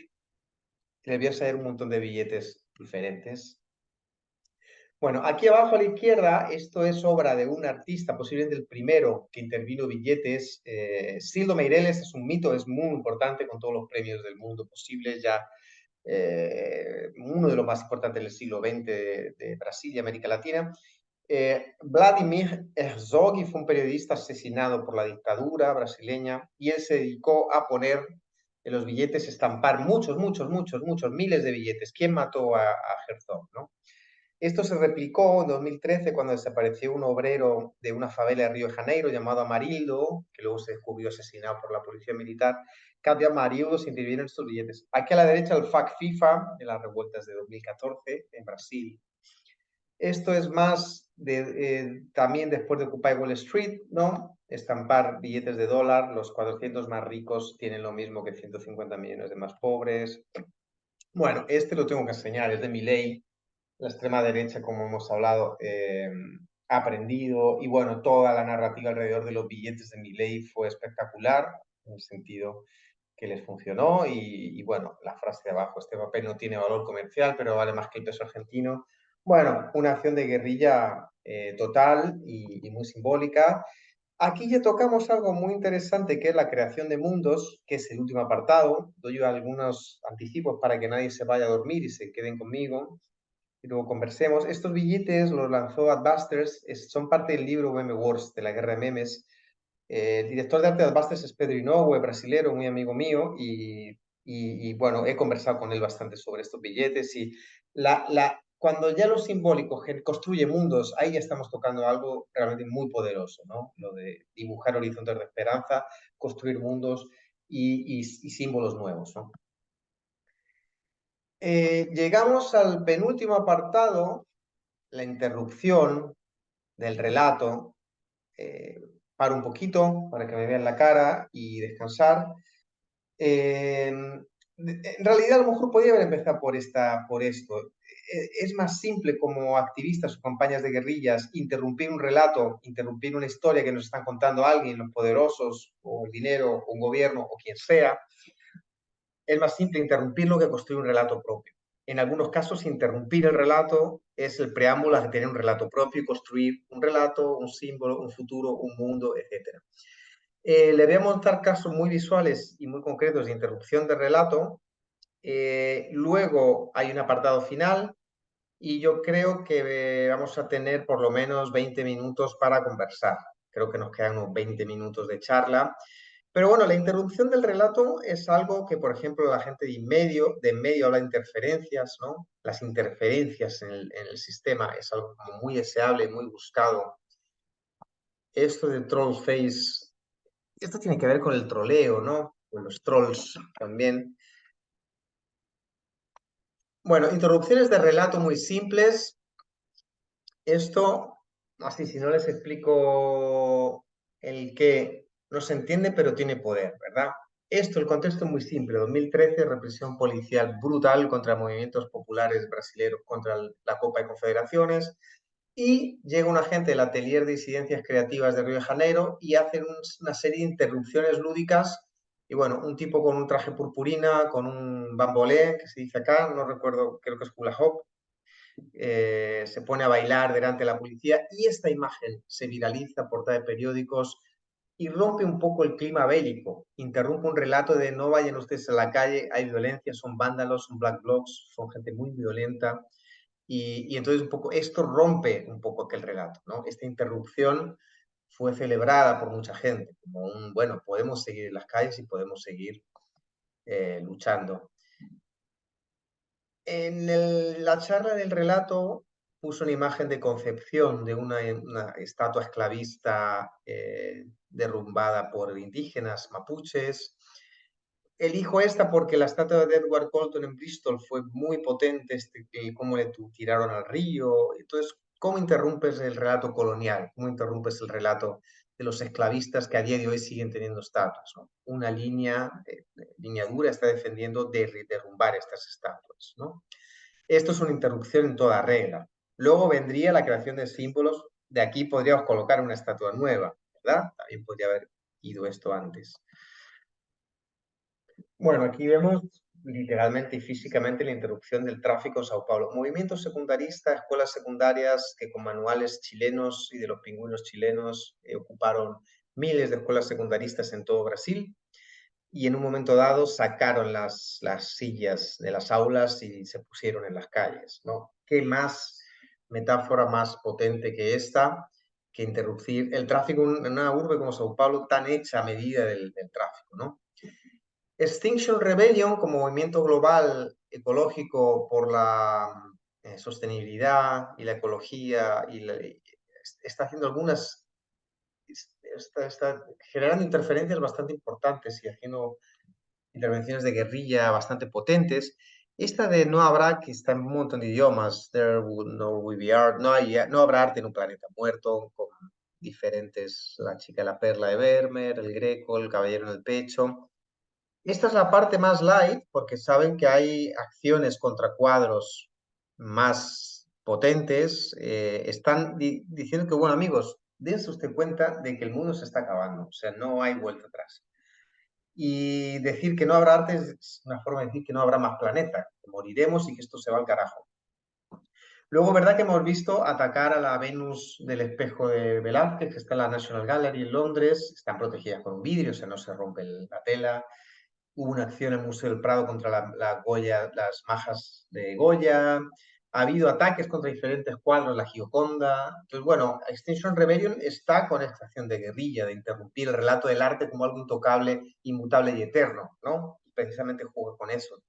Les voy a traer un montón de billetes diferentes. Bueno, aquí abajo a la izquierda, esto es obra de un artista, posiblemente el primero que intervino billetes. Cildo Meireles es un mito, es muy importante, con todos los premios del mundo posibles, ya uno de los más importantes del siglo XX de Brasil y América Latina. Vladimir Herzog fue un periodista asesinado por la dictadura brasileña y él se dedicó a poner en los billetes, estampar muchos, miles de billetes. ¿Quién mató a Herzog, no? Esto se replicó en 2013 cuando desapareció un obrero de una favela de Río de Janeiro llamado Amarildo, que luego se descubrió asesinado por la policía militar. Cada Amarildo se intervinieron estos billetes. Aquí a la derecha el FAC FIFA, en las revueltas de 2014 en Brasil. Esto es más también después de Occupy Wall Street, ¿no? Estampar billetes de dólar. Los 400 más ricos tienen lo mismo que 150 millones de más pobres. Bueno, este lo tengo que enseñar, es de Milei. La extrema derecha, como hemos hablado, ha aprendido, y bueno, toda la narrativa alrededor de los billetes de Milei fue espectacular, en el sentido que les funcionó, y bueno, la frase de abajo, este papel no tiene valor comercial, pero vale más que el peso argentino. Bueno, una acción de guerrilla total y muy simbólica. Aquí ya tocamos algo muy interesante, que es la creación de mundos, que es el último apartado. Doy algunos anticipos para que nadie se vaya a dormir y se queden conmigo. y luego conversemos. Estos billetes los lanzó Adbusters, son parte del libro Meme Wars, de la guerra de memes. El director de arte de Adbusters es Pedro Inoue, brasilero, muy amigo mío, y bueno, he conversado con él bastante sobre estos billetes y cuando ya lo simbólico construye mundos, ahí ya estamos tocando algo realmente muy poderoso, ¿no? Lo de dibujar horizontes de esperanza, construir mundos y símbolos nuevos, ¿no? Llegamos al penúltimo apartado, la interrupción del relato. Paro un poquito para que me vean la cara y descansar. En realidad, a lo mejor podría haber empezado por esto. Es más simple como activistas o campañas de guerrillas interrumpir un relato, interrumpir una historia que nos están contando alguien, los poderosos, o el dinero, o un gobierno, o quien sea. Es más simple interrumpirlo que construir un relato propio. En algunos casos, interrumpir el relato es el preámbulo a tener un relato propio y construir un relato, un símbolo, un futuro, un mundo, etc. Le voy a montar casos muy visuales y muy concretos de interrupción de relato. Luego hay un apartado final y yo creo que vamos a tener por lo menos 20 minutos para conversar. Creo que nos quedan unos 20 minutos de charla. Pero bueno, la interrupción del relato es algo que, por ejemplo, la gente de en medio habla de interferencias, ¿no? Las interferencias en el sistema es algo como muy deseable, muy buscado. Esto de troll face, esto tiene que ver con el troleo, ¿no? Con los trolls también. Bueno, interrupciones de relato muy simples. Esto, así si no les explico el qué, no se entiende, pero tiene poder, ¿verdad? Esto, el contexto es muy simple. 2013, represión policial brutal contra movimientos populares brasileños, contra la Copa de Confederaciones. Y llega un agente del Atelier de Disidencias Creativas de Río de Janeiro y hacen una serie de interrupciones lúdicas. Y bueno, un tipo con un traje purpurina, con un bambolé, que se dice acá, no recuerdo, creo que es hula hoop, se pone a bailar delante de la policía y esta imagen se viraliza, portada de periódicos y rompe un poco el clima bélico, interrumpe un relato de no vayan ustedes a la calle, hay violencia, son vándalos, son black blocs, son gente muy violenta y entonces un poco esto rompe un poco aquel relato, ¿no? Esta interrupción fue celebrada por mucha gente como un, bueno, podemos seguir en las calles y podemos seguir luchando. En la charla del relato puso una imagen de concepción de una estatua esclavista derrumbada por indígenas mapuches. Elijo esta porque la estatua de Edward Colton en Bristol fue muy potente, cómo le tiraron al río. Entonces, ¿cómo interrumpes el relato colonial? ¿Cómo interrumpes el relato de los esclavistas que a día de hoy siguen teniendo estatuas, ¿no? Una línea dura está defendiendo derrumbar estas estatuas, ¿no? Esto es una interrupción en toda regla. Luego vendría la creación de símbolos. De aquí podríamos colocar una estatua nueva, ¿verdad? También podría haber ido esto antes. Bueno, aquí vemos literalmente y físicamente la interrupción del tráfico en Sao Paulo. Movimiento secundarista, escuelas secundarias que con manuales chilenos y de los pingüinos chilenos ocuparon miles de escuelas secundaristas en todo Brasil y en un momento dado sacaron las sillas de las aulas y se pusieron en las calles, ¿no? ¿Qué más metáfora más potente que esta, que interrumpir el tráfico en una urbe como Sao Paulo tan hecha a medida del tráfico, ¿no? Extinction Rebellion como movimiento global ecológico por la sostenibilidad y la ecología está haciendo algunas, está generando interferencias bastante importantes y haciendo intervenciones de guerrilla bastante potentes. Esta de no habrá, que está en un montón de idiomas, there will be art, no habrá arte en un planeta muerto, con diferentes, la chica de la perla de Vermeer, el Greco, el caballero en el pecho. Esta es la parte más light, porque saben que hay acciones contra cuadros más potentes. Están diciendo que, bueno, amigos, dense usted cuenta de que el mundo se está acabando, o sea, no hay vuelta atrás. Y decir que no habrá arte es una forma de decir que no habrá más planeta, que moriremos y que esto se va al carajo. Luego, verdad que hemos visto atacar a la Venus del espejo de Velázquez, que está en la National Gallery en Londres, están protegidas con un vidrio, o sea, no se rompe la tela. Hubo una acción en el Museo del Prado contra la Goya, las majas de Goya. Ha habido ataques contra diferentes cuadros, la Gioconda. Entonces, bueno, Extinction Rebellion está con esta acción de guerrilla, de interrumpir el relato del arte como algo intocable, inmutable y eterno, ¿no? Y precisamente juega con eso.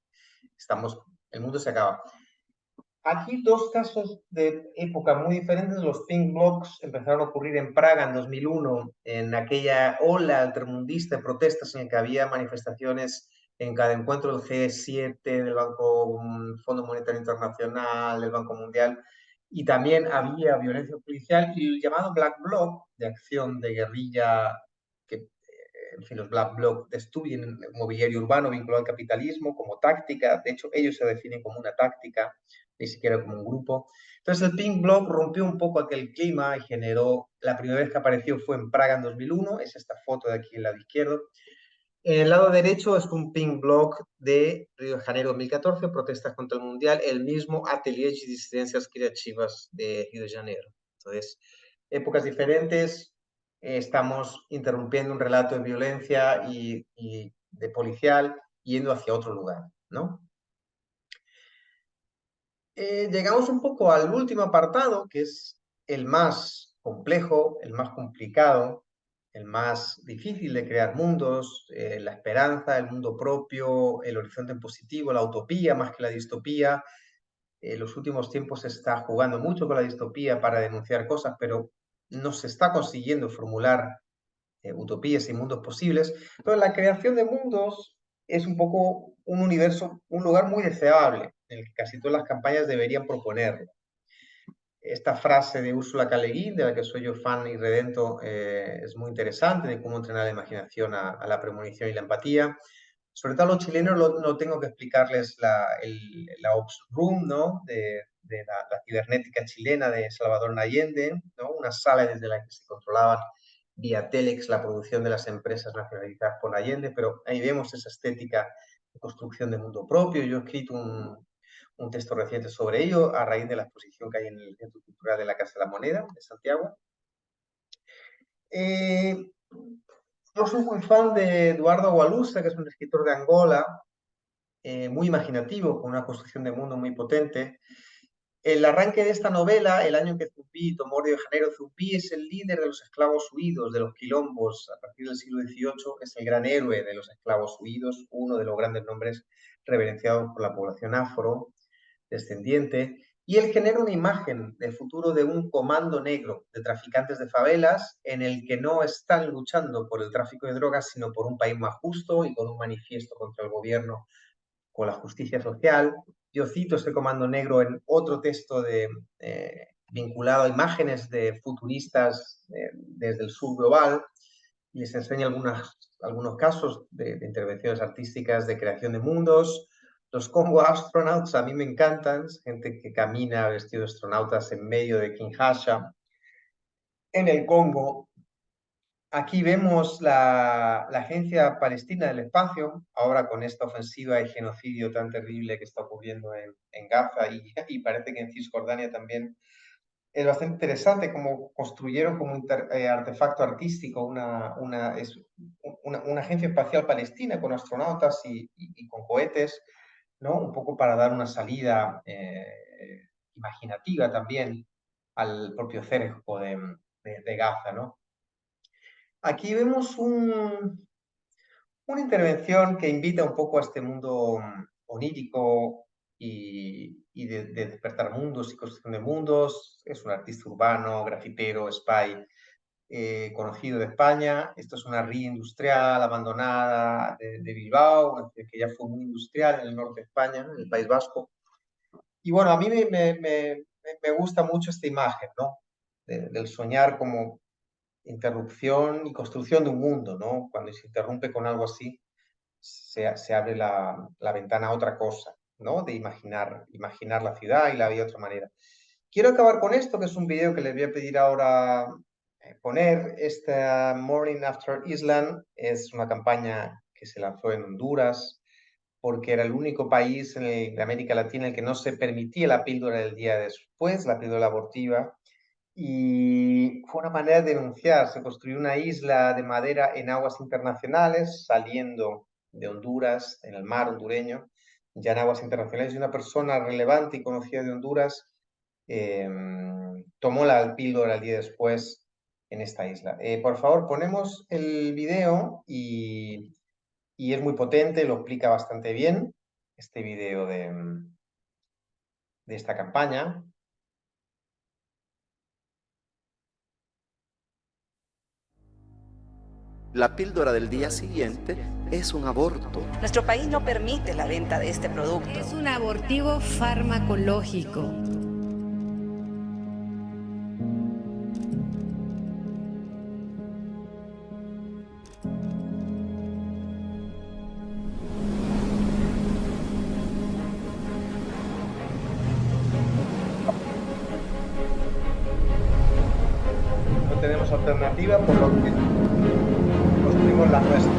El mundo se acaba. Aquí dos casos de época muy diferentes. Los Pink Blocs empezaron a ocurrir en Praga en 2001, en aquella ola altermundista de protestas en la que había manifestaciones en cada encuentro del G7, del Fondo Monetario Internacional, del Banco Mundial, y también había violencia policial y el llamado Black Bloc, de acción de guerrilla, que, en fin, los Black Bloc destruyen el mobiliario urbano vinculado al capitalismo como táctica. De hecho, ellos se definen como una táctica, ni siquiera como un grupo. Entonces el Pink Bloc rompió un poco aquel clima y generó, la primera vez que apareció fue en Praga en 2001, es esta foto de aquí en el lado izquierdo. En el lado derecho es un Pink Bloc de Río de Janeiro 2014, protestas contra el Mundial, el mismo Atelier de Disidencias Creativas de Río de Janeiro. Entonces, épocas diferentes, estamos interrumpiendo un relato de violencia y de policial yendo hacia otro lugar, ¿no? Llegamos un poco al último apartado, que es el más complejo, el más complicado, el más difícil de crear mundos, la esperanza, el mundo propio, el horizonte en positivo, la utopía más que la distopía. En los últimos tiempos se está jugando mucho con la distopía para denunciar cosas, pero no se está consiguiendo formular utopías y mundos posibles. Entonces, la creación de mundos es un poco un universo, un lugar muy deseable, en el que casi todas las campañas deberían proponerlo. Esta frase de Úrsula K. Le Guin, de la que soy yo fan y redento, es muy interesante, de cómo entrenar la imaginación a la premonición y la empatía. Sobre todo a los chilenos no tengo que explicarles la Ops Room, ¿no? de la cibernética chilena de Salvador Allende, ¿no? Una sala desde la que se controlaban vía Telex la producción de las empresas nacionalizadas por Allende, pero ahí vemos esa estética de construcción de mundo propio. Yo he escrito un texto reciente sobre ello a raíz de la exposición que hay en el Centro Cultural de la Casa de la Moneda de Santiago. Yo soy muy fan de Eduardo Agualusa, que es un escritor de Angola, muy imaginativo, con una construcción de mundo muy potente. El arranque de esta novela, el año en que Zumbi tomó Río de Janeiro, Zumbi es el líder de los esclavos huidos, de los quilombos, a partir del siglo XVIII, es el gran héroe de los esclavos huidos, uno de los grandes nombres reverenciados por la población afrodescendiente, y él genera una imagen del futuro de un comando negro de traficantes de favelas en el que no están luchando por el tráfico de drogas, sino por un país más justo y con un manifiesto contra el gobierno, con la justicia social. Yo cito este comando negro en otro texto vinculado a imágenes de futuristas desde el sur global, y les enseño algunos casos de intervenciones artísticas de creación de mundos. Los Congo Astronauts a mí me encantan, gente que camina vestido de astronautas en medio de Kinshasa, en el Congo. Aquí vemos la Agencia Palestina del Espacio, ahora con esta ofensiva y genocidio tan terrible que está ocurriendo en Gaza y parece que en Cisjordania también. Es bastante interesante cómo construyeron como artefacto artístico una agencia espacial palestina con astronautas y con cohetes, ¿no? Un poco para dar una salida imaginativa también al propio cerco de Gaza, ¿no? Aquí vemos una intervención que invita un poco a este mundo onírico y de despertar mundos y construcción de mundos. Es un artista urbano, grafitero, spy, conocido de España. Esto es una ría industrial abandonada de Bilbao, una ciudad que ya fue muy industrial en el norte de España, en el País Vasco. Y bueno, a mí me gusta mucho esta imagen, ¿no? Del soñar como interrupción y construcción de un mundo, ¿no? Cuando se interrumpe con algo así, se abre la ventana a otra cosa, ¿no? De imaginar la ciudad y la vida de otra manera. Quiero acabar con esto, que es un video que les voy a pedir ahora poner. Esta Morning After Island es una campaña que se lanzó en Honduras, porque era el único país de América Latina en el que no se permitía la píldora del día después, la píldora abortiva. Y fue una manera de denunciar. Se construyó una isla de madera en aguas internacionales, saliendo de Honduras, en el mar hondureño, ya en aguas internacionales, y una persona relevante y conocida de Honduras tomó la píldora el día después en esta isla. Por favor, ponemos el video y es muy potente, lo explica bastante bien, este video de esta campaña. La píldora del día siguiente es un aborto. Nuestro país no permite la venta de este producto. Es un abortivo farmacológico. No tenemos alternativa, por lo que construimos la nuestra.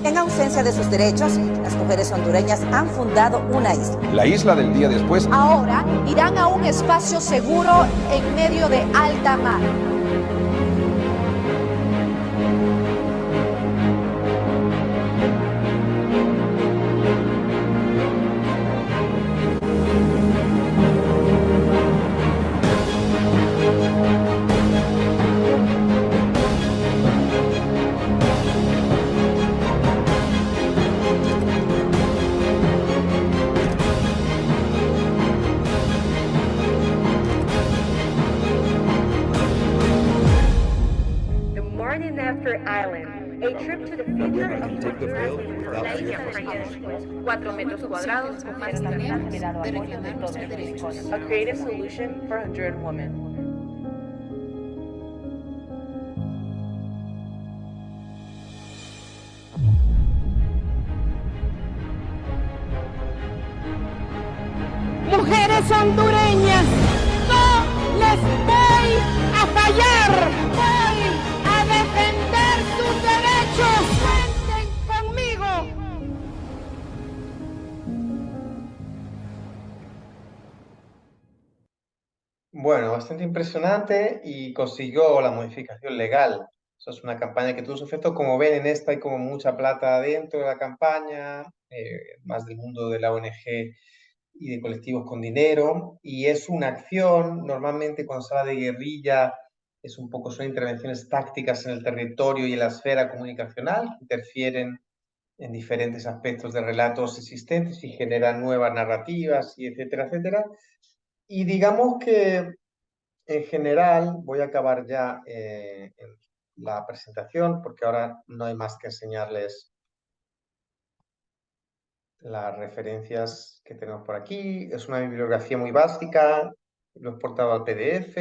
En ausencia de sus derechos, las mujeres hondureñas han fundado una isla. La isla del día después. Ahora irán a un espacio seguro en medio de alta mar. Island, a trip to the future of Honduras, 4 metros cuadrados con más libertad de reclamar nuestros derechos. A creative solution for Honduran women. Mujeres hondureñas, no les voy a fallar. Voy a defender sus derechos. Cuenten conmigo. Bueno, bastante impresionante y consiguió la modificación legal. Eso es una campaña que tuvo su efecto. Como ven, en esta hay como mucha plata dentro de la campaña, más del mundo de la ONG y de colectivos con dinero, y es una acción, normalmente cuando se habla de guerrilla, es un poco, son intervenciones tácticas en el territorio y en la esfera comunicacional, que interfieren en diferentes aspectos de relatos existentes y generan nuevas narrativas, y etcétera, etcétera. Y digamos que en general, voy a acabar ya la presentación, porque ahora no hay más que enseñarles las referencias que tenemos por aquí. Es una bibliografía muy básica, lo he exportado al PDF,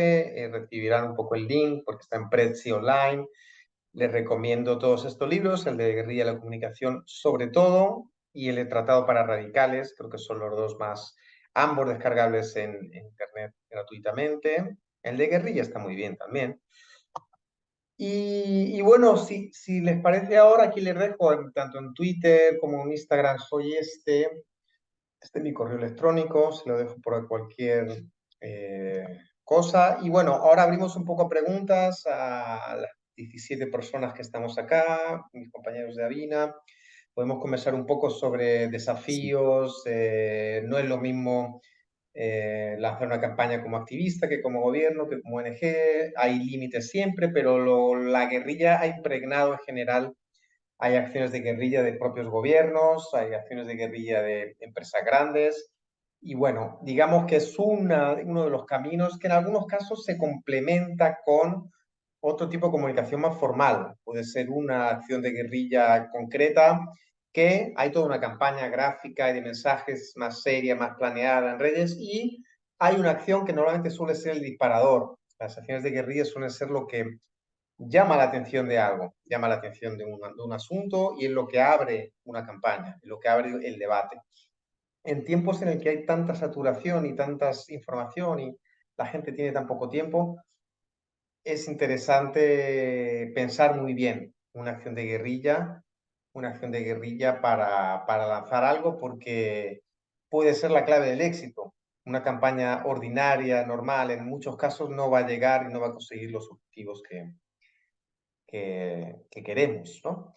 recibirán un poco el link porque está en Prezi Online. Les recomiendo todos estos libros, el de Guerrilla de la Comunicación sobre todo, y el de Tratado para Radicales, creo que son los dos más, ambos descargables en Internet gratuitamente. El de Guerrilla está muy bien también. Y bueno, si les parece ahora, aquí les dejo, tanto en Twitter como en Instagram, soy este es mi correo electrónico, se lo dejo por cualquier cosa. Y bueno, ahora abrimos un poco preguntas a las 17 personas que estamos acá, mis compañeros de Avina. Podemos conversar un poco sobre desafíos, no es lo mismo lanzar una campaña como activista que como gobierno, que como ONG, hay límites siempre, pero la guerrilla ha impregnado en general. Hay acciones de guerrilla de propios gobiernos, hay acciones de guerrilla de empresas grandes, y bueno, digamos que es uno de los caminos que en algunos casos se complementa con otro tipo de comunicación más formal. Puede ser una acción de guerrilla concreta, que hay toda una campaña gráfica y de mensajes más seria, más planeada en redes, y hay una acción que normalmente suele ser el disparador. Las acciones de guerrilla suelen ser lo que llama la atención de algo, llama la atención de un asunto, y es lo que abre una campaña, es lo que abre el debate. En tiempos en el que hay tanta saturación y tanta información y la gente tiene tan poco tiempo, es interesante pensar muy bien una acción de guerrilla para lanzar algo, porque puede ser la clave del éxito. Una campaña ordinaria, normal, en muchos casos no va a llegar y no va a conseguir los objetivos que queremos, ¿no?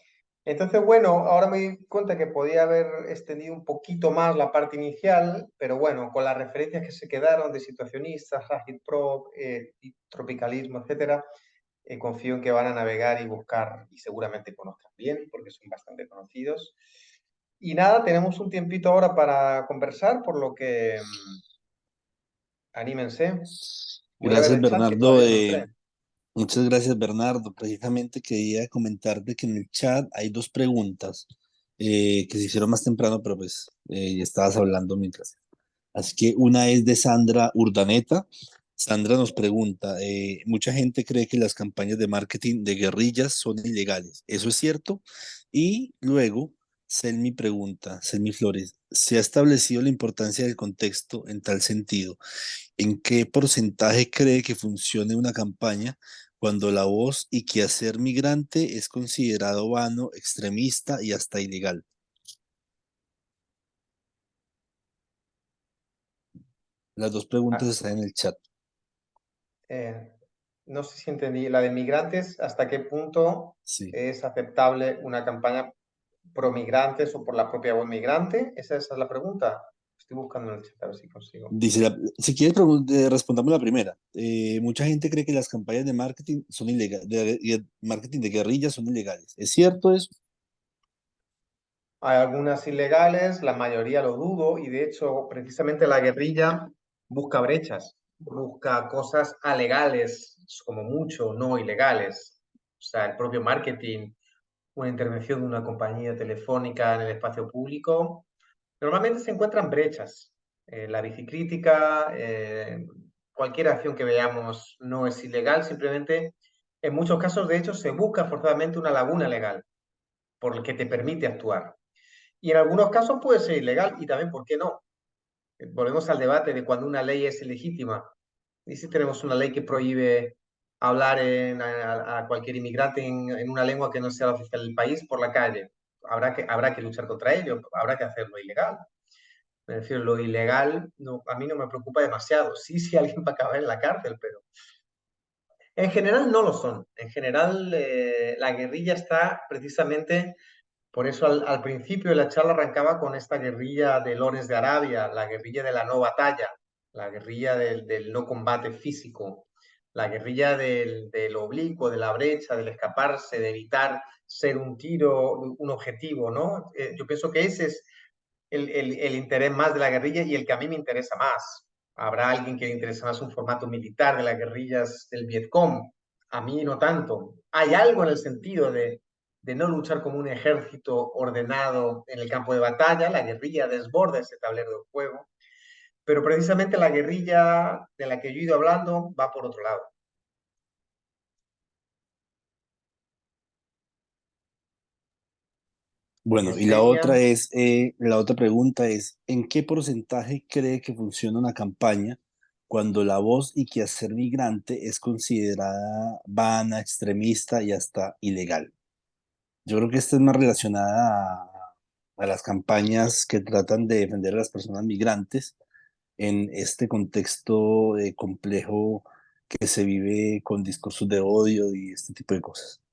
Entonces, bueno, ahora me di cuenta que podía haber extendido un poquito más la parte inicial, pero bueno, con las referencias que se quedaron de situacionistas, agitprop, y tropicalismo, etcétera, confío en que van a navegar y buscar, y seguramente conozcan bien, porque son bastante conocidos. Y nada, tenemos un tiempito ahora para conversar, por lo que anímense. Voy a ver Gracias, el chat, que Bernardo. todavía no entré. Muchas gracias, Bernardo. Precisamente quería comentarte que en el chat hay dos preguntas que se hicieron más temprano, pero pues ya estabas hablando mientras. Así que una es de Sandra Urdaneta. Sandra nos pregunta, mucha gente cree que las campañas de marketing de guerrillas son ilegales. ¿Eso es cierto? Y luego, Selmi pregunta, Selmi Flores, ¿se ha establecido la importancia del contexto en tal sentido? ¿En qué porcentaje cree que funcione una campaña cuando la voz y quehacer migrante es considerado vano, extremista y hasta ilegal? Las dos preguntas están en el chat. No sé si entendí. La de migrantes, ¿hasta qué punto es aceptable una campaña pro migrantes o por la propia voz migrante? ¿Esa es la pregunta? Estoy buscando en el chat a ver si consigo. Dice, si quieres respondamos la primera. Mucha gente cree que las campañas de marketing son ilegales, marketing de guerrillas son ilegales. ¿Es cierto eso? Hay algunas ilegales, la mayoría lo dudo, y de hecho, precisamente la guerrilla busca brechas, busca cosas alegales, como mucho, no ilegales. O sea, el propio marketing, una intervención de una compañía telefónica en el espacio público, normalmente se encuentran brechas. La bicicrítica, cualquier acción que veamos no es ilegal, simplemente en muchos casos, de hecho, se busca forzadamente una laguna legal por el que te permite actuar. Y en algunos casos puede ser ilegal, y también, ¿por qué no? Volvemos al debate de cuando una ley es ilegítima. ¿Y si tenemos una ley que prohíbe hablar a cualquier inmigrante en una lengua que no sea la oficial del país por la calle? Habrá que luchar contra ello, habrá que hacerlo ilegal. Es decir, lo ilegal no, a mí no me preocupa demasiado. Sí, si alguien va a acabar en la cárcel, pero en general no lo son. En general, la guerrilla está precisamente, por eso al principio de la charla arrancaba con esta guerrilla de Lores de Arabia, la guerrilla de la no batalla, la guerrilla del no combate físico, la guerrilla del oblicuo, de la brecha, del escaparse, de evitar ser un tiro, un objetivo, ¿no? Yo pienso que ese es el interés más de la guerrilla y el que a mí me interesa más. Habrá alguien que le interesa más un formato militar de las guerrillas del Vietcong. A mí no tanto. Hay algo en el sentido de no luchar como un ejército ordenado en el campo de batalla. La guerrilla desborda ese tablero de juego. Pero precisamente la guerrilla de la que yo he ido hablando va por otro lado. Bueno, y la otra es, la otra pregunta es, ¿en qué porcentaje cree que funciona una campaña cuando la voz y quehacer migrante es considerada vana, extremista y hasta ilegal? Yo creo que esta es más relacionada a las campañas que tratan de defender a las personas migrantes en este contexto complejo que se vive con discursos de odio y este tipo de cosas.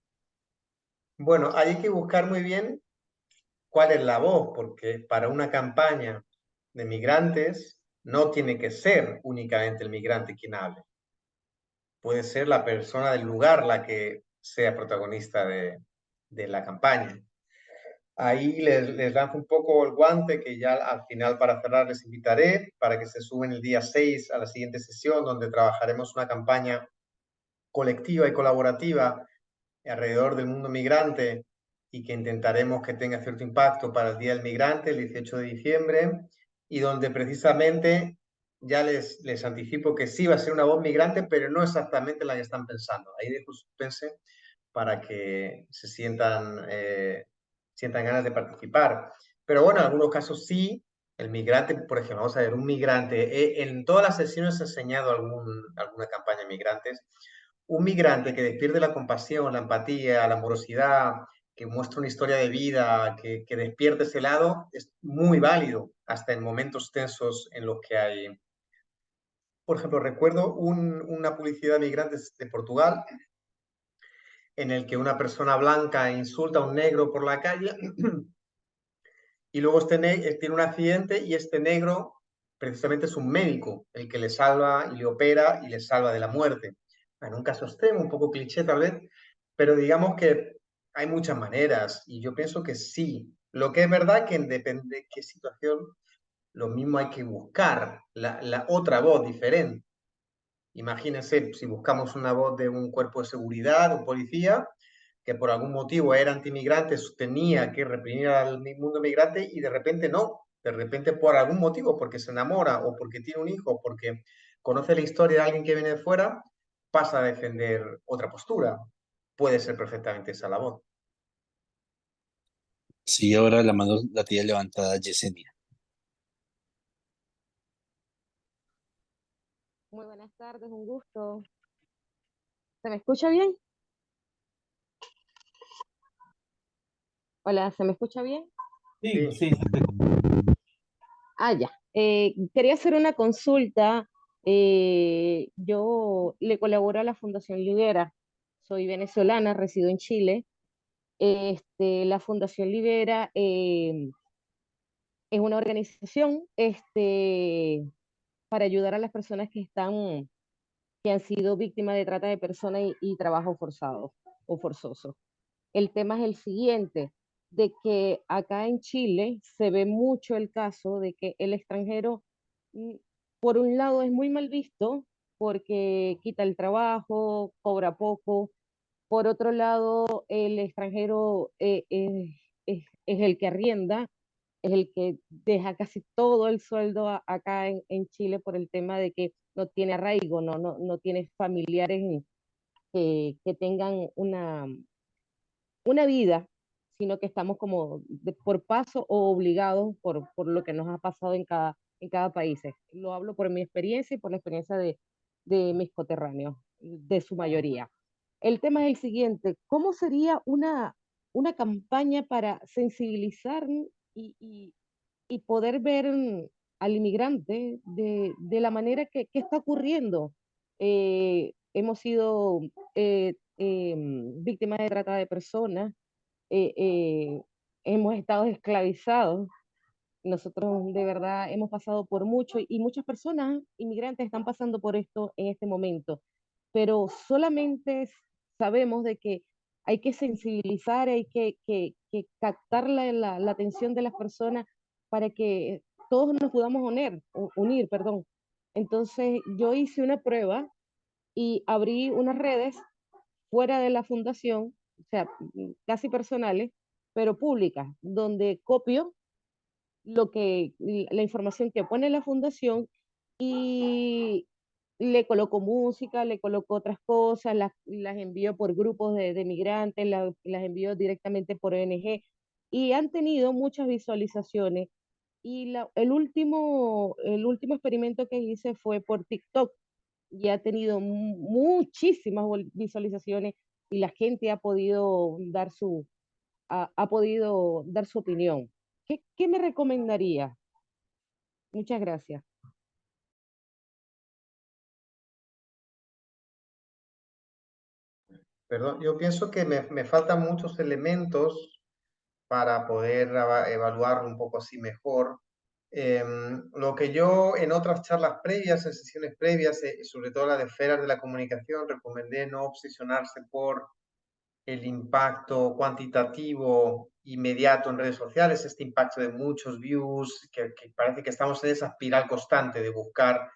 Bueno, hay que buscar muy bien cuál es la voz, porque para una campaña de migrantes no tiene que ser únicamente el migrante quien hable. Puede ser la persona del lugar la que sea protagonista de la campaña. Ahí les lanzo un poco el guante, que ya al final, para cerrar, les invitaré para que se suben el día 6 a la siguiente sesión, donde trabajaremos una campaña colectiva y colaborativa alrededor del mundo migrante y que intentaremos que tenga cierto impacto para el Día del Migrante, el 18 de diciembre, y donde precisamente ya les anticipo que sí va a ser una voz migrante, pero no exactamente la que están pensando. Ahí dejo suspense para que se sientan ganas de participar. Pero bueno, en algunos casos sí, el migrante, por ejemplo, vamos a ver, un migrante, en todas las sesiones he enseñado alguna campaña de migrantes, un migrante que despierte la compasión, la empatía, la amorosidad, que muestra una historia de vida, que despierte ese lado, es muy válido, hasta en momentos tensos en los que hay. Por ejemplo, recuerdo una publicidad de migrantes de Portugal en el que una persona blanca insulta a un negro por la calle y luego tiene un accidente y este negro precisamente es un médico, el que le salva y le opera y le salva de la muerte. En un caso extremo, un poco cliché tal vez, pero digamos que hay muchas maneras y yo pienso que sí. Lo que es verdad que depende de qué situación, lo mismo hay que buscar la otra voz diferente. Imagínense si buscamos una voz de un cuerpo de seguridad, un policía, que por algún motivo era antimigrante, tenía que reprimir al mundo migrante y de repente no, de repente por algún motivo, porque se enamora o porque tiene un hijo, porque conoce la historia de alguien que viene de fuera, pasa a defender otra postura. Puede ser perfectamente esa la voz. Sí, ahora la mano la tiene levantada Yesenia. Muy buenas tardes, un gusto. ¿Se me escucha bien? Hola, ¿se me escucha bien? Sí, sí. Ah, ya. Quería hacer una consulta. Yo le colaboro a la Fundación Libera. Soy venezolana, resido en Chile. La Fundación Libera es una organización para ayudar a las personas que han sido víctimas de trata de personas y trabajo forzado o forzoso. El tema es el siguiente, de que acá en Chile se ve mucho el caso de que el extranjero, mm, por un lado, es muy mal visto porque quita el trabajo, cobra poco. Por otro lado, el extranjero es el que arrienda, es el que deja casi todo el sueldo acá en Chile por el tema de que no tiene arraigo, no tiene familiares que tengan una vida, sino que estamos como por paso o obligados por lo que nos ha pasado en cada país. Lo hablo por mi experiencia y por la experiencia de mis coterráneos, de su mayoría. El tema es el siguiente, ¿cómo sería una campaña para sensibilizar y poder ver al inmigrante de la manera que está ocurriendo? Hemos sido víctimas de trata de personas, eh, eh, hemos estado esclavizados. Nosotros de verdad hemos pasado por mucho y muchas personas inmigrantes están pasando por esto en este momento, pero solamente sabemos de que hay que sensibilizar, hay que captar la atención de las personas para que todos nos podamos unir, perdón. Entonces yo hice una prueba y abrí unas redes fuera de la fundación, o sea, casi personales, pero públicas, donde copio la información que pone la fundación y le coloco música, le coloco otras cosas, las envío por grupos de migrantes, las envío directamente por ONG y han tenido muchas visualizaciones. Y el último experimento que hice fue por TikTok y ha tenido muchísimas visualizaciones y la gente ha podido ha podido dar su opinión. ¿Qué me recomendaría? Muchas gracias. Perdón, yo pienso que me faltan muchos elementos para poder evaluarlo un poco así mejor. Lo que yo en otras charlas previas, en sesiones previas, sobre todo la de esferas de la comunicación, recomendé no obsesionarse por el impacto cuantitativo inmediato en redes sociales, este impacto de muchos views, que parece que estamos en esa espiral constante de buscar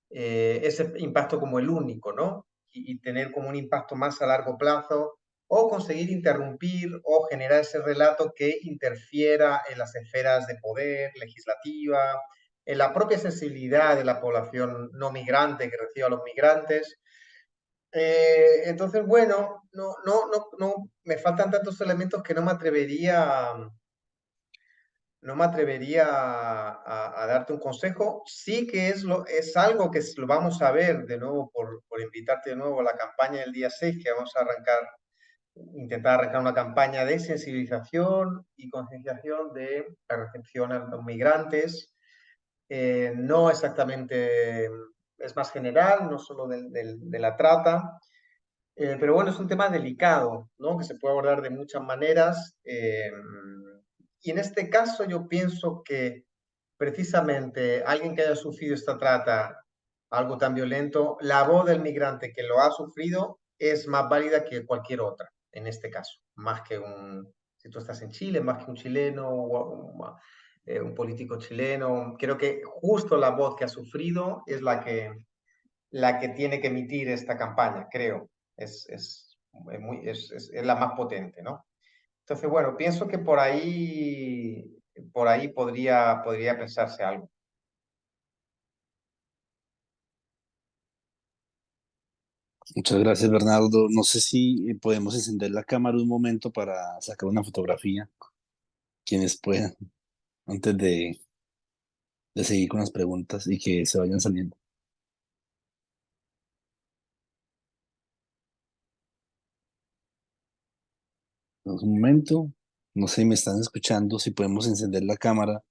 ese impacto como el único, ¿no? Y tener como un impacto más a largo plazo o conseguir interrumpir o generar ese relato que interfiera en las esferas de poder legislativa, en la propia sensibilidad de la población no migrante que recibe a los migrantes. Entonces, bueno, no, me faltan tantos elementos que no me atrevería a darte un consejo. Sí que es algo que lo vamos a ver de nuevo por invitarte de nuevo a la campaña del día 6, que vamos a intentar arrancar una campaña de sensibilización y concienciación de la recepción a los migrantes. No exactamente, es más general, no solo de la trata. Pero bueno, es un tema delicado, ¿no? Que se puede abordar de muchas maneras. Y en este caso yo pienso que precisamente alguien que haya sufrido esta trata, algo tan violento, la voz del migrante que lo ha sufrido es más válida que cualquier otra, en este caso, más que si tú estás en Chile, más que un chileno o un político chileno. Creo que justo la voz que ha sufrido es la que tiene que emitir esta campaña, creo. Es la más potente, ¿no? Entonces, bueno, pienso que por ahí podría pensarse algo. Muchas gracias, Bernardo. No sé si podemos encender la cámara un momento para sacar una fotografía, quienes puedan, antes de seguir con las preguntas y que se vayan saliendo. Un momento, no sé si me están escuchando, si podemos encender la cámara,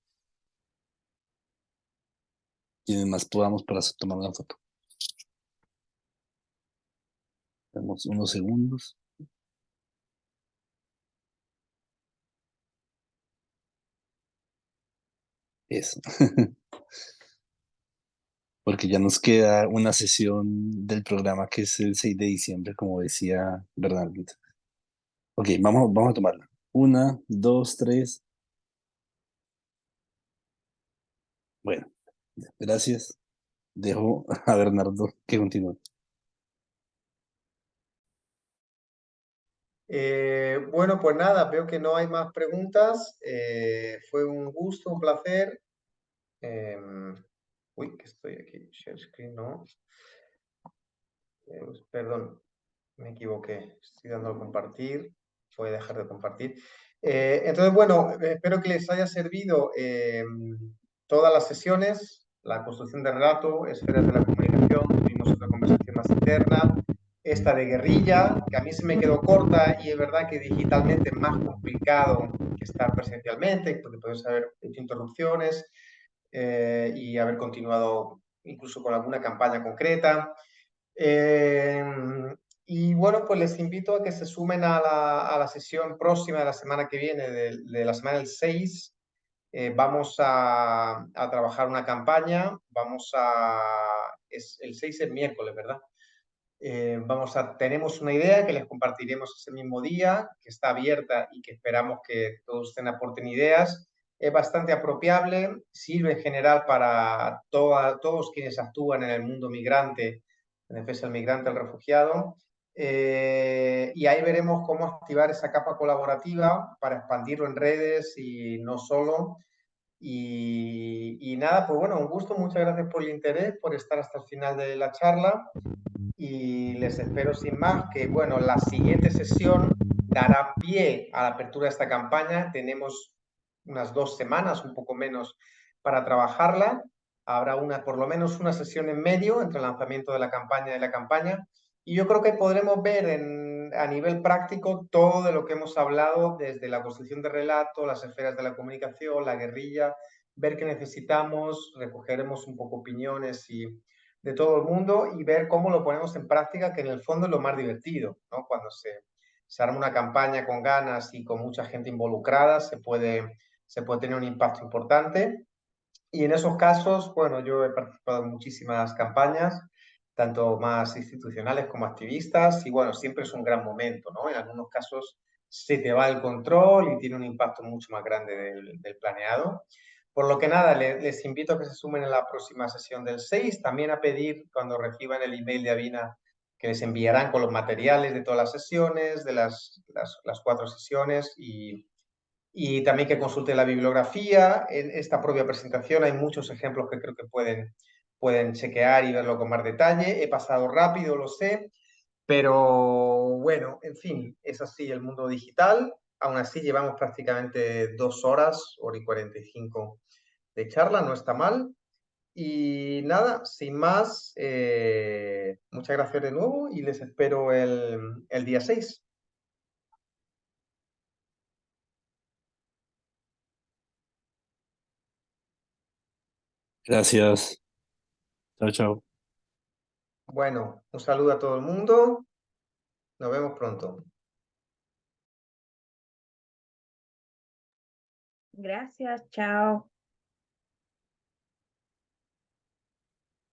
quienes más podamos para tomar una foto. Damos unos segundos. Eso. Porque ya nos queda una sesión del programa que es el 6 de diciembre, como decía Bernardo. Ok, vamos a tomarla. 1, 2, 3. Bueno, gracias. Dejo a Bernardo que continúe. Bueno, pues nada, veo que no hay más preguntas. Fue un gusto, un placer. Uy, que estoy aquí. Share screen, no. Perdón, me equivoqué. Estoy dando a compartir. Voy a dejar de compartir. Entonces, bueno, espero que les haya servido todas las sesiones, la construcción de relato, esferas de la comunicación, tuvimos otra conversación más interna, esta de guerrilla, que a mí se me quedó corta y es verdad que digitalmente es más complicado que estar presencialmente, porque puedes haber hecho interrupciones y haber continuado incluso con alguna campaña concreta. Y bueno, pues les invito a que se sumen a la sesión próxima de la semana que viene, de la semana del 6. Vamos a trabajar una campaña, el 6 es miércoles, ¿verdad? Tenemos una idea que les compartiremos ese mismo día, que está abierta y que esperamos que todos ustedes aporten ideas. Es bastante apropiable, sirve en general para todos quienes actúan en el mundo migrante, en defensa del migrante, el refugiado. Y ahí veremos cómo activar esa capa colaborativa para expandirlo en redes y no solo. Y nada, pues bueno, un gusto, muchas gracias por el interés, por estar hasta el final de la charla y les espero sin más que, bueno, la siguiente sesión dará pie a la apertura de esta campaña. Tenemos unas 2 semanas, un poco menos, para trabajarla. Habrá por lo menos una sesión en medio entre el lanzamiento de la campaña y la campaña. Y yo creo que podremos ver a nivel práctico todo de lo que hemos hablado, desde la construcción de relato, las esferas de la comunicación, la guerrilla, ver qué necesitamos, recogeremos un poco opiniones de todo el mundo y ver cómo lo ponemos en práctica, que en el fondo es lo más divertido, ¿no? Cuando se arma una campaña con ganas y con mucha gente involucrada, se puede tener un impacto importante. Y en esos casos, bueno, yo he participado en muchísimas campañas, tanto más institucionales como activistas, y bueno, siempre es un gran momento, ¿no? En algunos casos se te va el control y tiene un impacto mucho más grande del planeado. Por lo que nada, les invito a que se sumen en la próxima sesión del 6, también a pedir cuando reciban el email de Avina que les enviarán con los materiales de todas las sesiones, de las 4 sesiones y también que consulte la bibliografía. En esta propia presentación hay muchos ejemplos que creo que pueden chequear y verlo con más detalle. He pasado rápido, lo sé, pero bueno, en fin, es así el mundo digital. Aún así llevamos prácticamente 2 horas, hora y 45 de charla, no está mal. Y nada, sin más, muchas gracias de nuevo y les espero el día 6. Gracias. Chao, chao. Bueno, un saludo a todo el mundo. Nos vemos pronto. Gracias, chao.